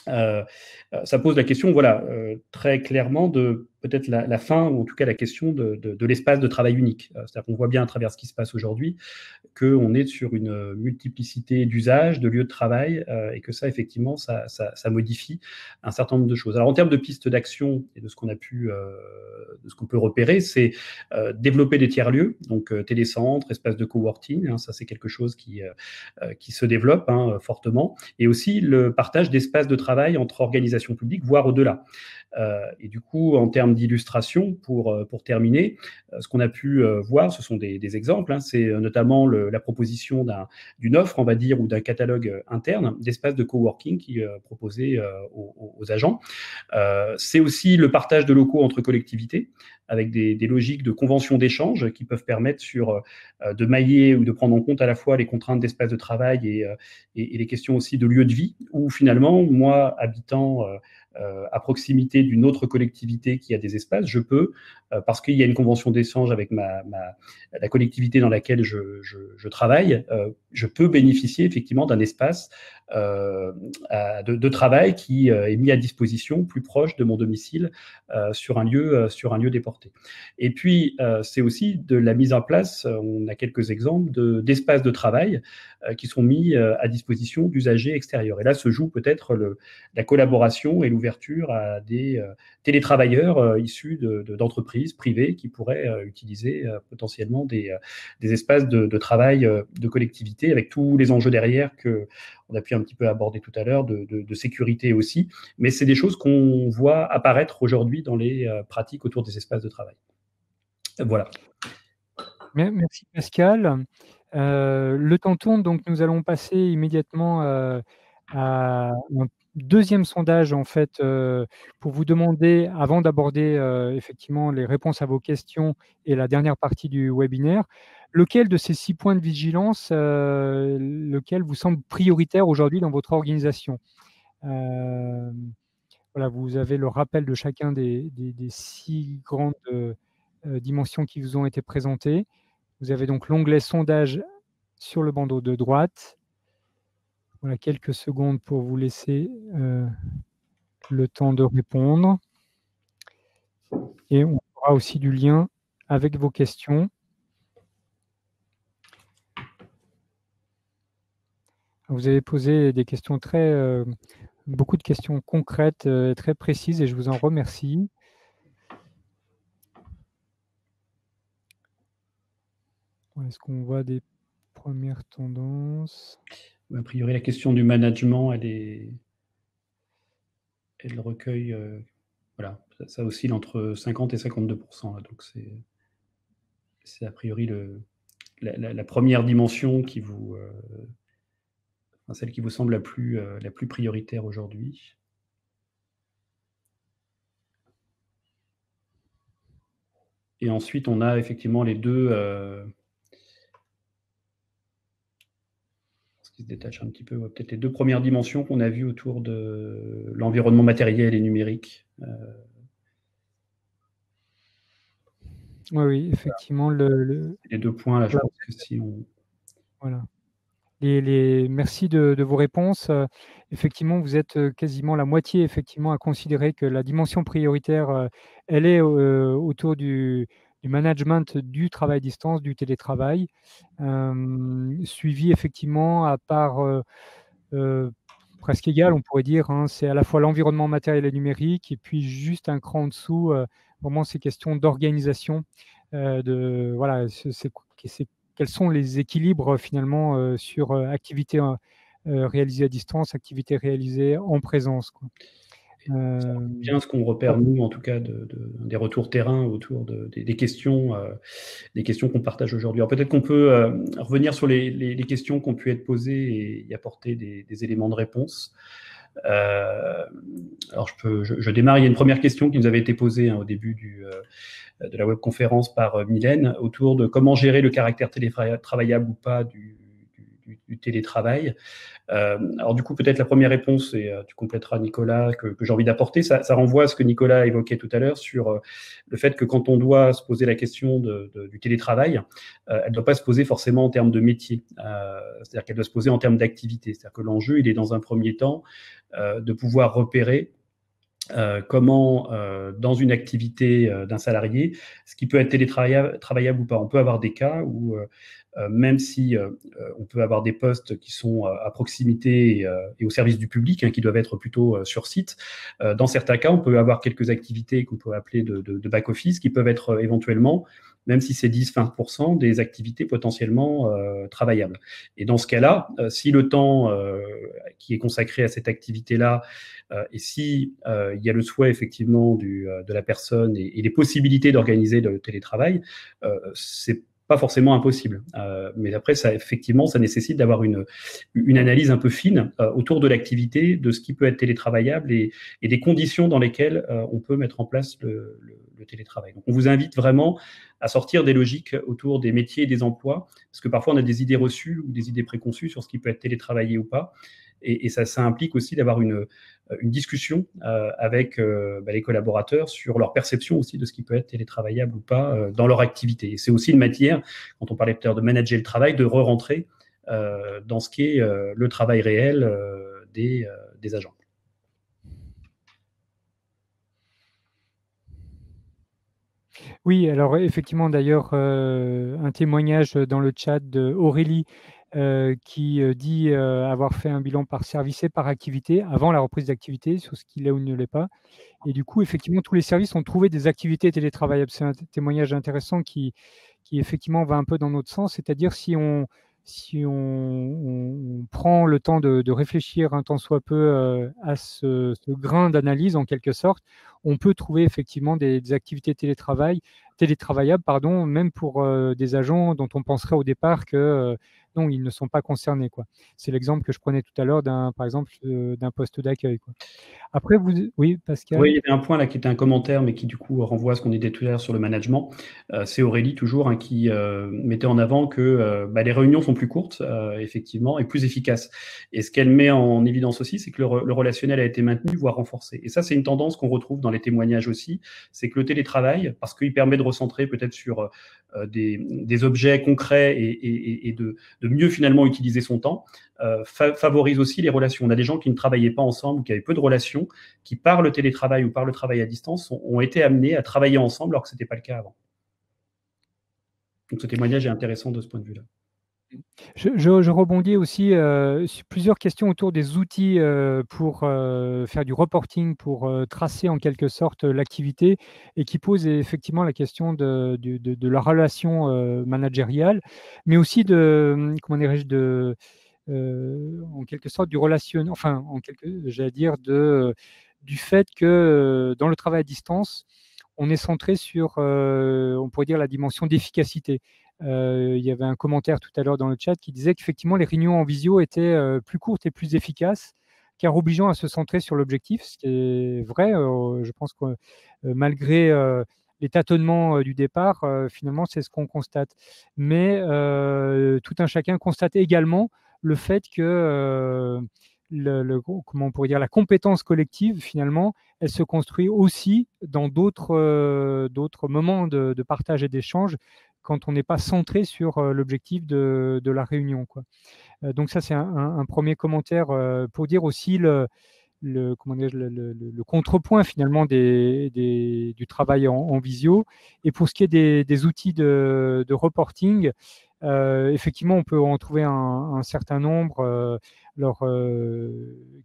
Ça pose la question, voilà, très clairement de peut-être la fin, ou en tout cas la question de l'espace de travail unique. C'est-à-dire qu'on voit bien à travers ce qui se passe aujourd'hui qu'on est sur une multiplicité d'usages, de lieux de travail, et que ça, effectivement, ça modifie un certain nombre de choses. Alors, en termes de pistes d'action et de ce qu'on peut repérer, c'est développer des tiers-lieux, donc télécentres, espaces de coworking, hein, ça c'est quelque chose qui se développe hein, fortement, et aussi le partage d'espaces de travail entre organisations publiques, voire au-delà. Et du coup, en termes d'illustration, pour terminer, ce qu'on a pu voir, ce sont des exemples, hein, c'est notamment la proposition d'une offre, on va dire, ou d'un catalogue interne d'espaces de coworking qui est proposé aux agents. C'est aussi le partage de locaux entre collectivités, avec des logiques de conventions d'échange qui peuvent permettre de mailler ou de prendre en compte à la fois les contraintes d'espace de travail et les questions aussi de lieu de vie, où finalement, moi, habitant à proximité d'une autre collectivité qui a des espaces, je peux, parce qu'il y a une convention d'échange avec la collectivité dans laquelle je travaille, je peux bénéficier effectivement d'un espace de travail qui est mis à disposition plus proche de mon domicile sur un lieu déporté. Et puis, c'est aussi de la mise en place, on a quelques exemples d'espaces de travail qui sont mis à disposition d'usagers extérieurs. Et là se joue peut-être la collaboration et l'ouverture à des télétravailleurs issus d'entreprises privées qui pourraient utiliser potentiellement des espaces de travail de collectivité avec tous les enjeux derrière qu'on a pu un petit peu aborder tout à l'heure, de sécurité aussi. Mais c'est des choses qu'on voit apparaître aujourd'hui dans les pratiques autour des espaces de travail. Voilà. Merci Pascal. Le temps tourne, donc nous allons passer immédiatement à un deuxième sondage en fait pour vous demander, avant d'aborder effectivement les réponses à vos questions et la dernière partie du webinaire, lequel de ces 6 points de vigilance, lequel vous semble prioritaire aujourd'hui dans votre organisation? Voilà, vous avez le rappel de chacun des 6 grandes dimensions qui vous ont été présentées. Vous avez donc l'onglet sondage sur le bandeau de droite. Voilà, quelques secondes pour vous laisser le temps de répondre. Et on aura aussi du lien avec vos questions. Vous avez posé des questions beaucoup de questions concrètes, très précises, et je vous en remercie. Est-ce qu'on voit des premières tendances? A priori, la question du management, elle recueille, voilà, ça oscille entre 50 et 52%. Là, donc c'est a priori la première dimension qui vous enfin, celle qui vous semble la plus prioritaire aujourd'hui. Et ensuite, on a effectivement les deux, ce qui se détache un petit peu, peut-être les deux premières dimensions qu'on a vues autour de l'environnement matériel et numérique. Oui, effectivement. Les deux points, là, je pense que si on... Voilà. Merci de vos réponses. Effectivement, vous êtes quasiment la moitié effectivement à considérer que la dimension prioritaire, elle est autour du management du travail à distance, du télétravail, suivi effectivement à part presque égal, on pourrait dire, hein. C'est à la fois l'environnement matériel et numérique, et puis juste un cran en dessous, vraiment ces questions d'organisation, voilà, quels sont les équilibres finalement sur activités réalisées à distance, activités réalisées en présence, quoi. C'est bien ce qu'on repère, nous, en tout cas, des retours terrain autour des questions qu'on partage aujourd'hui. Alors peut-être qu'on peut revenir sur les questions qui ont pu être posées et y apporter des éléments de réponse. Alors je démarre. Il y a une première question qui nous avait été posée au début de la webconférence par Mylène autour de comment gérer le caractère télétravaillable ou pas du télétravail. Alors du coup, peut-être la première réponse, et tu compléteras Nicolas, que j'ai envie d'apporter, ça renvoie à ce que Nicolas évoquait tout à l'heure sur le fait que quand on doit se poser la question du télétravail, elle ne doit pas se poser forcément en termes de métier, c'est-à-dire qu'elle doit se poser en termes d'activité. C'est-à-dire que l'enjeu, il est dans un premier temps de pouvoir repérer comment, dans une activité d'un salarié, ce qui peut être télétravaillable ou pas. On peut avoir des cas où, même si on peut avoir des postes qui sont à proximité et au service du public, hein, qui doivent être plutôt sur site, dans certains cas, on peut avoir quelques activités qu'on peut appeler de back-office qui peuvent être éventuellement, même si c'est 10-20%, des activités potentiellement travaillables. Et dans ce cas-là, si le temps qui est consacré à cette activité-là et si il y a le souhait effectivement de la personne et les possibilités d'organiser le télétravail, c'est pas forcément impossible. Mais après, ça, effectivement, ça nécessite d'avoir une analyse un peu fine autour de l'activité, de ce qui peut être télétravaillable et des conditions dans lesquelles on peut mettre en place le télétravail. Donc, on vous invite vraiment à sortir des logiques autour des métiers et des emplois, parce que parfois on a des idées reçues ou des idées préconçues sur ce qui peut être télétravaillé ou pas. Et ça implique aussi d'avoir une discussion avec les collaborateurs sur leur perception aussi de ce qui peut être télétravaillable ou pas dans leur activité. Et c'est aussi une matière, quand on parlait peut-être de manager le travail, de re-rentrer dans ce qui est le travail réel des agents. Oui, alors effectivement, d'ailleurs, un témoignage dans le chat d'Aurélie qui dit avoir fait un bilan par service et par activité avant la reprise d'activité sur ce qui l'est ou ne l'est pas. Et du coup, effectivement, tous les services ont trouvé des activités télétravaillables. C'est un témoignage intéressant qui effectivement va un peu dans notre sens, c'est-à-dire si on prend le temps de réfléchir un tant soit peu à ce grain d'analyse en quelque sorte, on peut trouver effectivement des activités télétravaillables, pardon, même pour des agents dont on penserait au départ que non, ils ne sont pas concernés, quoi. C'est l'exemple que je prenais tout à l'heure par exemple, d'un poste d'accueil, quoi. Après, oui, Pascal? Oui, il y avait un point là qui était un commentaire, mais qui du coup renvoie à ce qu'on disait tout à l'heure sur le management. C'est Aurélie toujours qui mettait en avant que les réunions sont plus courtes, effectivement, et plus efficaces. Et ce qu'elle met en évidence aussi, c'est que le relationnel a été maintenu, voire renforcé. Et ça, c'est une tendance qu'on retrouve dans les témoignages aussi, c'est que le télétravail, parce qu'il permet de recentrer peut-être sur des objets concrets et de mieux finalement utiliser son temps, favorise aussi les relations. On a des gens qui ne travaillaient pas ensemble, qui avaient peu de relations, qui, par le télétravail ou par le travail à distance, ont été amenés à travailler ensemble alors que ce n'était pas le cas avant. Donc ce témoignage est intéressant de ce point de vue-là. Je rebondis aussi sur plusieurs questions autour des outils pour faire du reporting, pour tracer en quelque sorte l'activité, et qui posent effectivement la question de la relation managériale, mais aussi comment dirais-je, en quelque sorte du relationnel, enfin, j'allais dire, du fait que dans le travail à distance, on est centré sur, on pourrait dire, la dimension d'efficacité. il y avait un commentaire tout à l'heure dans le chat qui disait qu'effectivement, les réunions en visio étaient plus courtes et plus efficaces, car obligeant à se centrer sur l'objectif, ce qui est vrai. Je pense que malgré les tâtonnements du départ, finalement, c'est ce qu'on constate. Mais tout un chacun constate également le fait que comment on pourrait dire, la compétence collective, finalement, elle se construit aussi dans d'autres moments de partage et d'échange quand on n'est pas centré sur l'objectif de la réunion, quoi. Donc ça, c'est un premier commentaire pour dire aussi comment le contrepoint finalement du travail en visio. Et pour ce qui est des outils de reporting, effectivement, on peut en trouver un certain nombre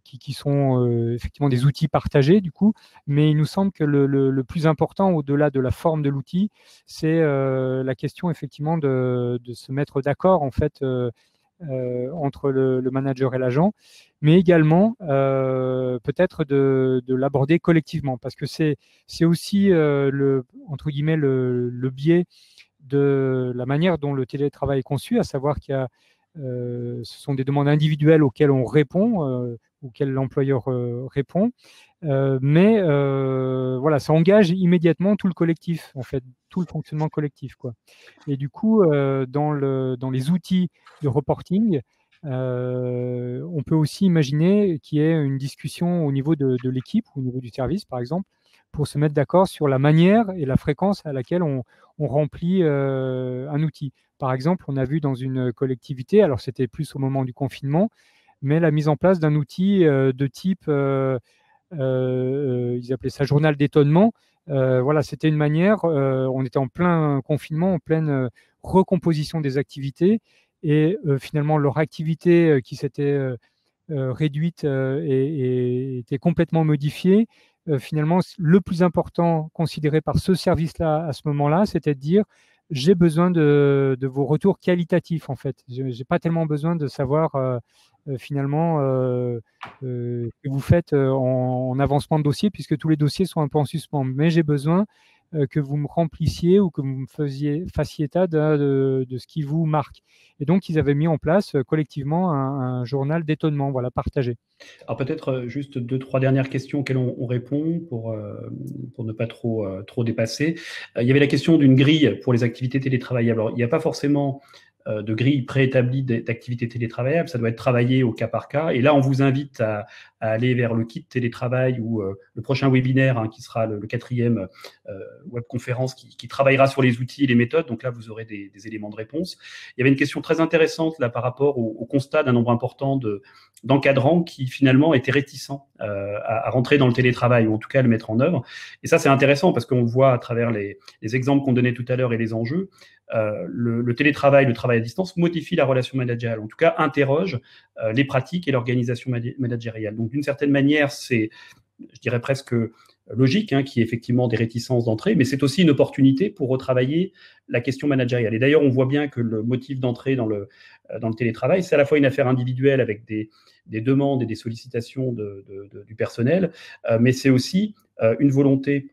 qui sont effectivement des outils partagés du coup, mais il nous semble que le plus important au-delà de la forme de l'outil, c'est la question effectivement de se mettre d'accord en fait entre le manager et l'agent, mais également peut-être de l'aborder collectivement, parce que c'est aussi entre guillemets le biais de la manière dont le télétravail est conçu, à savoir ce sont des demandes individuelles auxquelles on répond, auxquelles l'employeur répond, mais voilà, ça engage immédiatement tout le collectif, en fait, tout le fonctionnement collectif, quoi. Et du coup, dans les outils de reporting, on peut aussi imaginer qu'il y ait une discussion au niveau de l'équipe, au niveau du service, par exemple, pour se mettre d'accord sur la manière et la fréquence à laquelle on remplit un outil. Par exemple, on a vu dans une collectivité, alors c'était plus au moment du confinement, mais la mise en place d'un outil de type ils appelaient ça journal d'étonnement. Voilà, c'était une manière, on était en plein confinement, en pleine recomposition des activités, et finalement leur activité qui s'était réduite et était complètement modifiée. Finalement, le plus important considéré par ce service-là à ce moment-là, c'était de dire j'ai besoin de vos retours qualitatifs en fait. Je n'ai pas tellement besoin de savoir finalement que vous faites en avancement de dossier, puisque tous les dossiers sont un peu en suspens. Mais j'ai besoin que vous me remplissiez ou que vous me fassiez état de ce qui vous marque. Et donc, ils avaient mis en place collectivement un journal d'étonnement, voilà, partagé. Alors peut-être juste 2-3 dernières questions auxquelles on répond pour ne pas trop dépasser. Il y avait la question d'une grille pour les activités télétravaillables. Alors il n'y a pas forcément de grille préétablie d'activités télétravaillables, ça doit être travaillé au cas par cas. Et là, on vous invite à aller vers le kit télétravail ou le prochain webinaire qui sera le 4e webconférence qui travaillera sur les outils et les méthodes. Donc là, vous aurez des éléments de réponse. Il y avait une question très intéressante là par rapport au constat d'un nombre important d'encadrants qui finalement étaient réticents à rentrer dans le télétravail ou en tout cas à le mettre en œuvre. Et ça, c'est intéressant parce qu'on le voit à travers les exemples qu'on donnait tout à l'heure et les enjeux. Le télétravail, le travail à distance modifie la relation managériale, en tout cas interroge les pratiques et l'organisation managériale. Donc d'une certaine manière, c'est, je dirais presque logique, qu'il y ait effectivement des réticences d'entrée, mais c'est aussi une opportunité pour retravailler la question managériale. Et d'ailleurs, on voit bien que le motif d'entrée dans le télétravail, c'est à la fois une affaire individuelle avec des demandes et des sollicitations du personnel, mais c'est aussi une volonté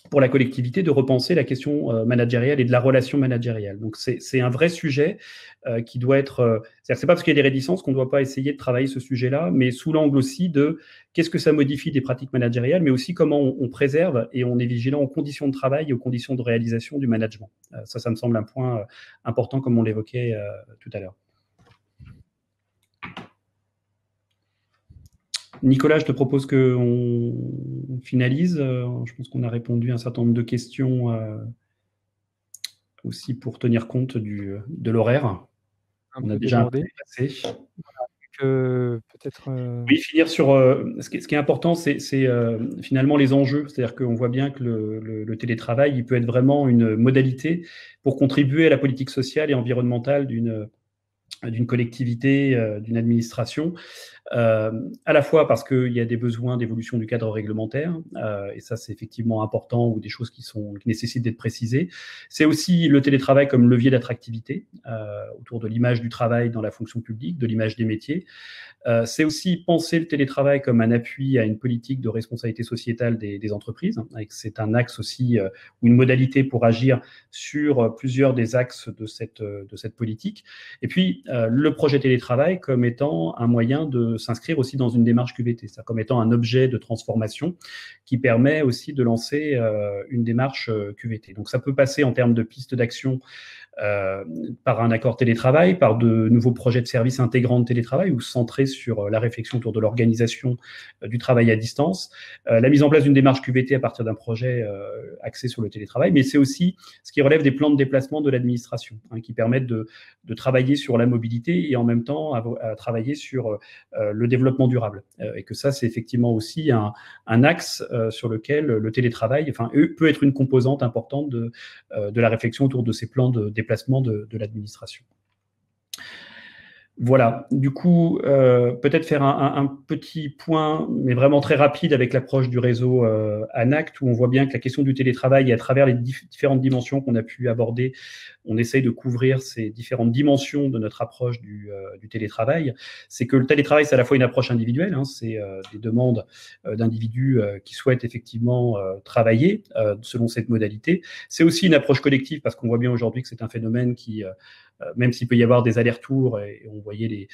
pour la collectivité de repenser la question managériale et de la relation managériale. Donc c'est un vrai sujet qui doit être... c'est pas parce qu'il y a des réticences qu'on ne doit pas essayer de travailler ce sujet-là, mais sous l'angle aussi de qu'est-ce que ça modifie des pratiques managériales, mais aussi comment on préserve et on est vigilant aux conditions de travail et aux conditions de réalisation du management. Ça me semble un point important comme on l'évoquait tout à l'heure. Nicolas, je te propose qu'on finalise. Je pense qu'on a répondu à un certain nombre de questions aussi pour tenir compte de l'horaire. On a déjà un peu dépassé. Peut-être. Oui, finir sur ce qui est important, c'est finalement les enjeux. C'est-à-dire qu'on voit bien que le télétravail, il peut être vraiment une modalité pour contribuer à la politique sociale et environnementale d'une collectivité, d'une administration, à la fois parce qu'il y a des besoins d'évolution du cadre réglementaire, et ça c'est effectivement important, ou des choses qui nécessitent d'être précisées. C'est aussi le télétravail comme levier d'attractivité autour de l'image du travail dans la fonction publique, de l'image des métiers. C'est aussi penser le télétravail comme un appui à une politique de responsabilité sociétale des entreprises. C'est un axe aussi, ou une modalité pour agir sur plusieurs des axes de cette politique. Et puis, le projet télétravail comme étant un moyen de s'inscrire aussi dans une démarche QVT, c'est-à-dire comme étant un objet de transformation qui permet aussi de lancer une démarche QVT. Donc, ça peut passer en termes de pistes d'action par un accord télétravail, par de nouveaux projets de services intégrants de télétravail ou centrés sur la réflexion autour de l'organisation du travail à distance, la mise en place d'une démarche QVT à partir d'un projet axé sur le télétravail, mais c'est aussi ce qui relève des plans de déplacement de l'administration, qui permettent de travailler sur la mobilité et en même temps à travailler sur le développement durable. Et que ça, c'est effectivement aussi un axe sur lequel le télétravail peut être une composante importante de la réflexion autour de ces plans de déplacement de l'administration. Voilà, du coup, peut-être faire un petit point, mais vraiment très rapide, avec l'approche du réseau ANACT, où on voit bien que la question du télétravail, et à travers les différentes dimensions qu'on a pu aborder, on essaye de couvrir ces différentes dimensions de notre approche du télétravail. C'est que le télétravail, c'est à la fois une approche individuelle, c'est des demandes d'individus qui souhaitent effectivement travailler selon cette modalité. C'est aussi une approche collective, parce qu'on voit bien aujourd'hui que c'est un phénomène qui... même s'il peut y avoir des allers-retours, et on voyait les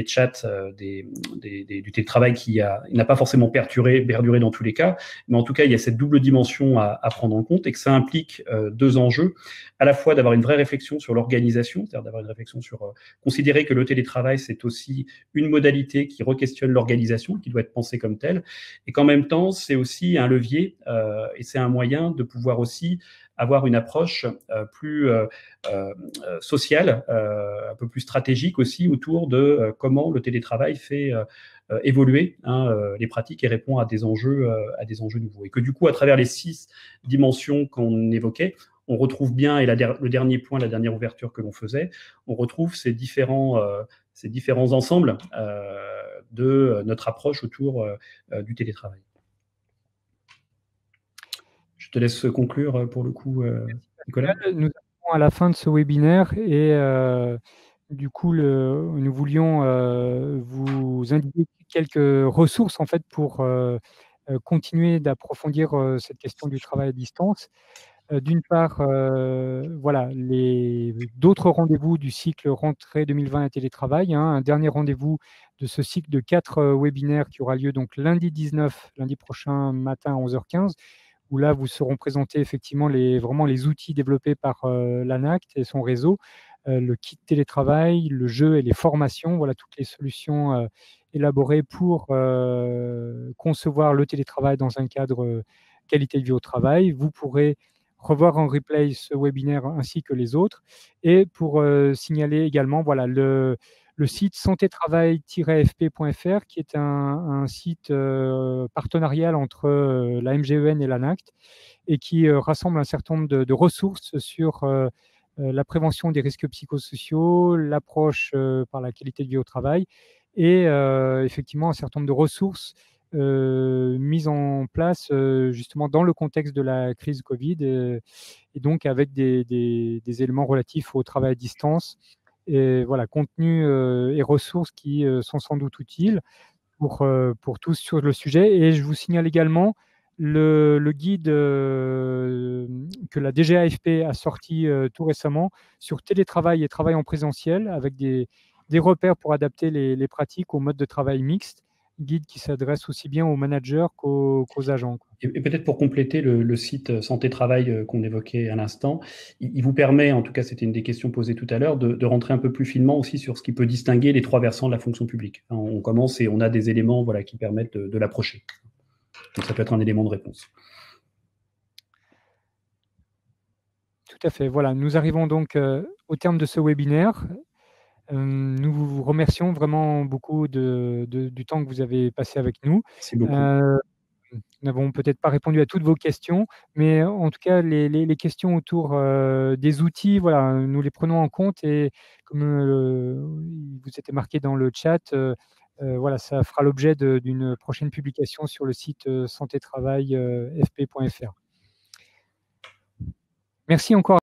chats du télétravail qui n'a pas forcément perduré dans tous les cas, mais en tout cas, il y a cette double dimension à prendre en compte, et que ça implique deux enjeux, à la fois d'avoir une vraie réflexion sur l'organisation, c'est-à-dire d'avoir une réflexion sur considérer que le télétravail, c'est aussi une modalité qui re-questionne l'organisation, qui doit être pensée comme telle, et qu'en même temps, c'est aussi un levier, et c'est un moyen de pouvoir aussi avoir une approche plus sociale, un peu plus stratégique aussi, autour de comment le télétravail fait évoluer les pratiques et répond à des enjeux nouveaux. Et que du coup, à travers les 6 dimensions qu'on évoquait, on retrouve bien, et le dernier point, la dernière ouverture que l'on faisait, on retrouve ces différents ensembles de notre approche autour du télétravail. Je te laisse conclure pour le coup, Nicolas. Nous arrivons à la fin de ce webinaire, et du coup, nous voulions vous indiquer quelques ressources en fait pour continuer d'approfondir cette question du travail à distance. D'une part, voilà, d'autres rendez-vous du cycle rentrée 2020 à télétravail, un dernier rendez-vous de ce cycle de 4 webinaires qui aura lieu donc lundi prochain matin à 11h15, où là vous seront présentés effectivement vraiment les outils développés par l'ANACT et son réseau, le kit télétravail, le jeu et les formations, voilà toutes les solutions élaborées pour concevoir le télétravail dans un cadre qualité de vie au travail. Vous pourrez revoir en replay ce webinaire ainsi que les autres. Et pour signaler également voilà, le site santétravail-fp.fr, qui est un site partenarial entre la MGEN et l'ANACT, et qui rassemble un certain nombre de ressources sur la prévention des risques psychosociaux, l'approche par la qualité de vie au travail, et effectivement un certain nombre de ressources mises en place justement dans le contexte de la crise Covid, et donc avec des éléments relatifs au travail à distance, et voilà, contenus et ressources qui sont sans doute utiles pour tous sur le sujet. Et je vous signale également le guide que la DGAFP a sorti tout récemment sur télétravail et travail en présentiel, avec des repères pour adapter les pratiques au mode de travail mixte, guide qui s'adresse aussi bien aux managers qu'aux agents. Et peut-être pour compléter le site Santé Travail qu'on évoquait à l'instant, il vous permet, en tout cas c'était une des questions posées tout à l'heure, de rentrer un peu plus finement aussi sur ce qui peut distinguer les 3 versants de la fonction publique. On commence et on a des éléments qui permettent de l'approcher. Donc ça peut être un élément de réponse. Tout à fait. Voilà, nous arrivons donc au terme de ce webinaire. Nous vous remercions vraiment beaucoup du temps que vous avez passé avec nous. Merci beaucoup. Nous n'avons peut-être pas répondu à toutes vos questions, mais en tout cas, les questions autour des outils, voilà, nous les prenons en compte et comme vous était marqué dans le chat, voilà, ça fera l'objet d'une prochaine publication sur le site santé-travail fp.fr. Merci encore.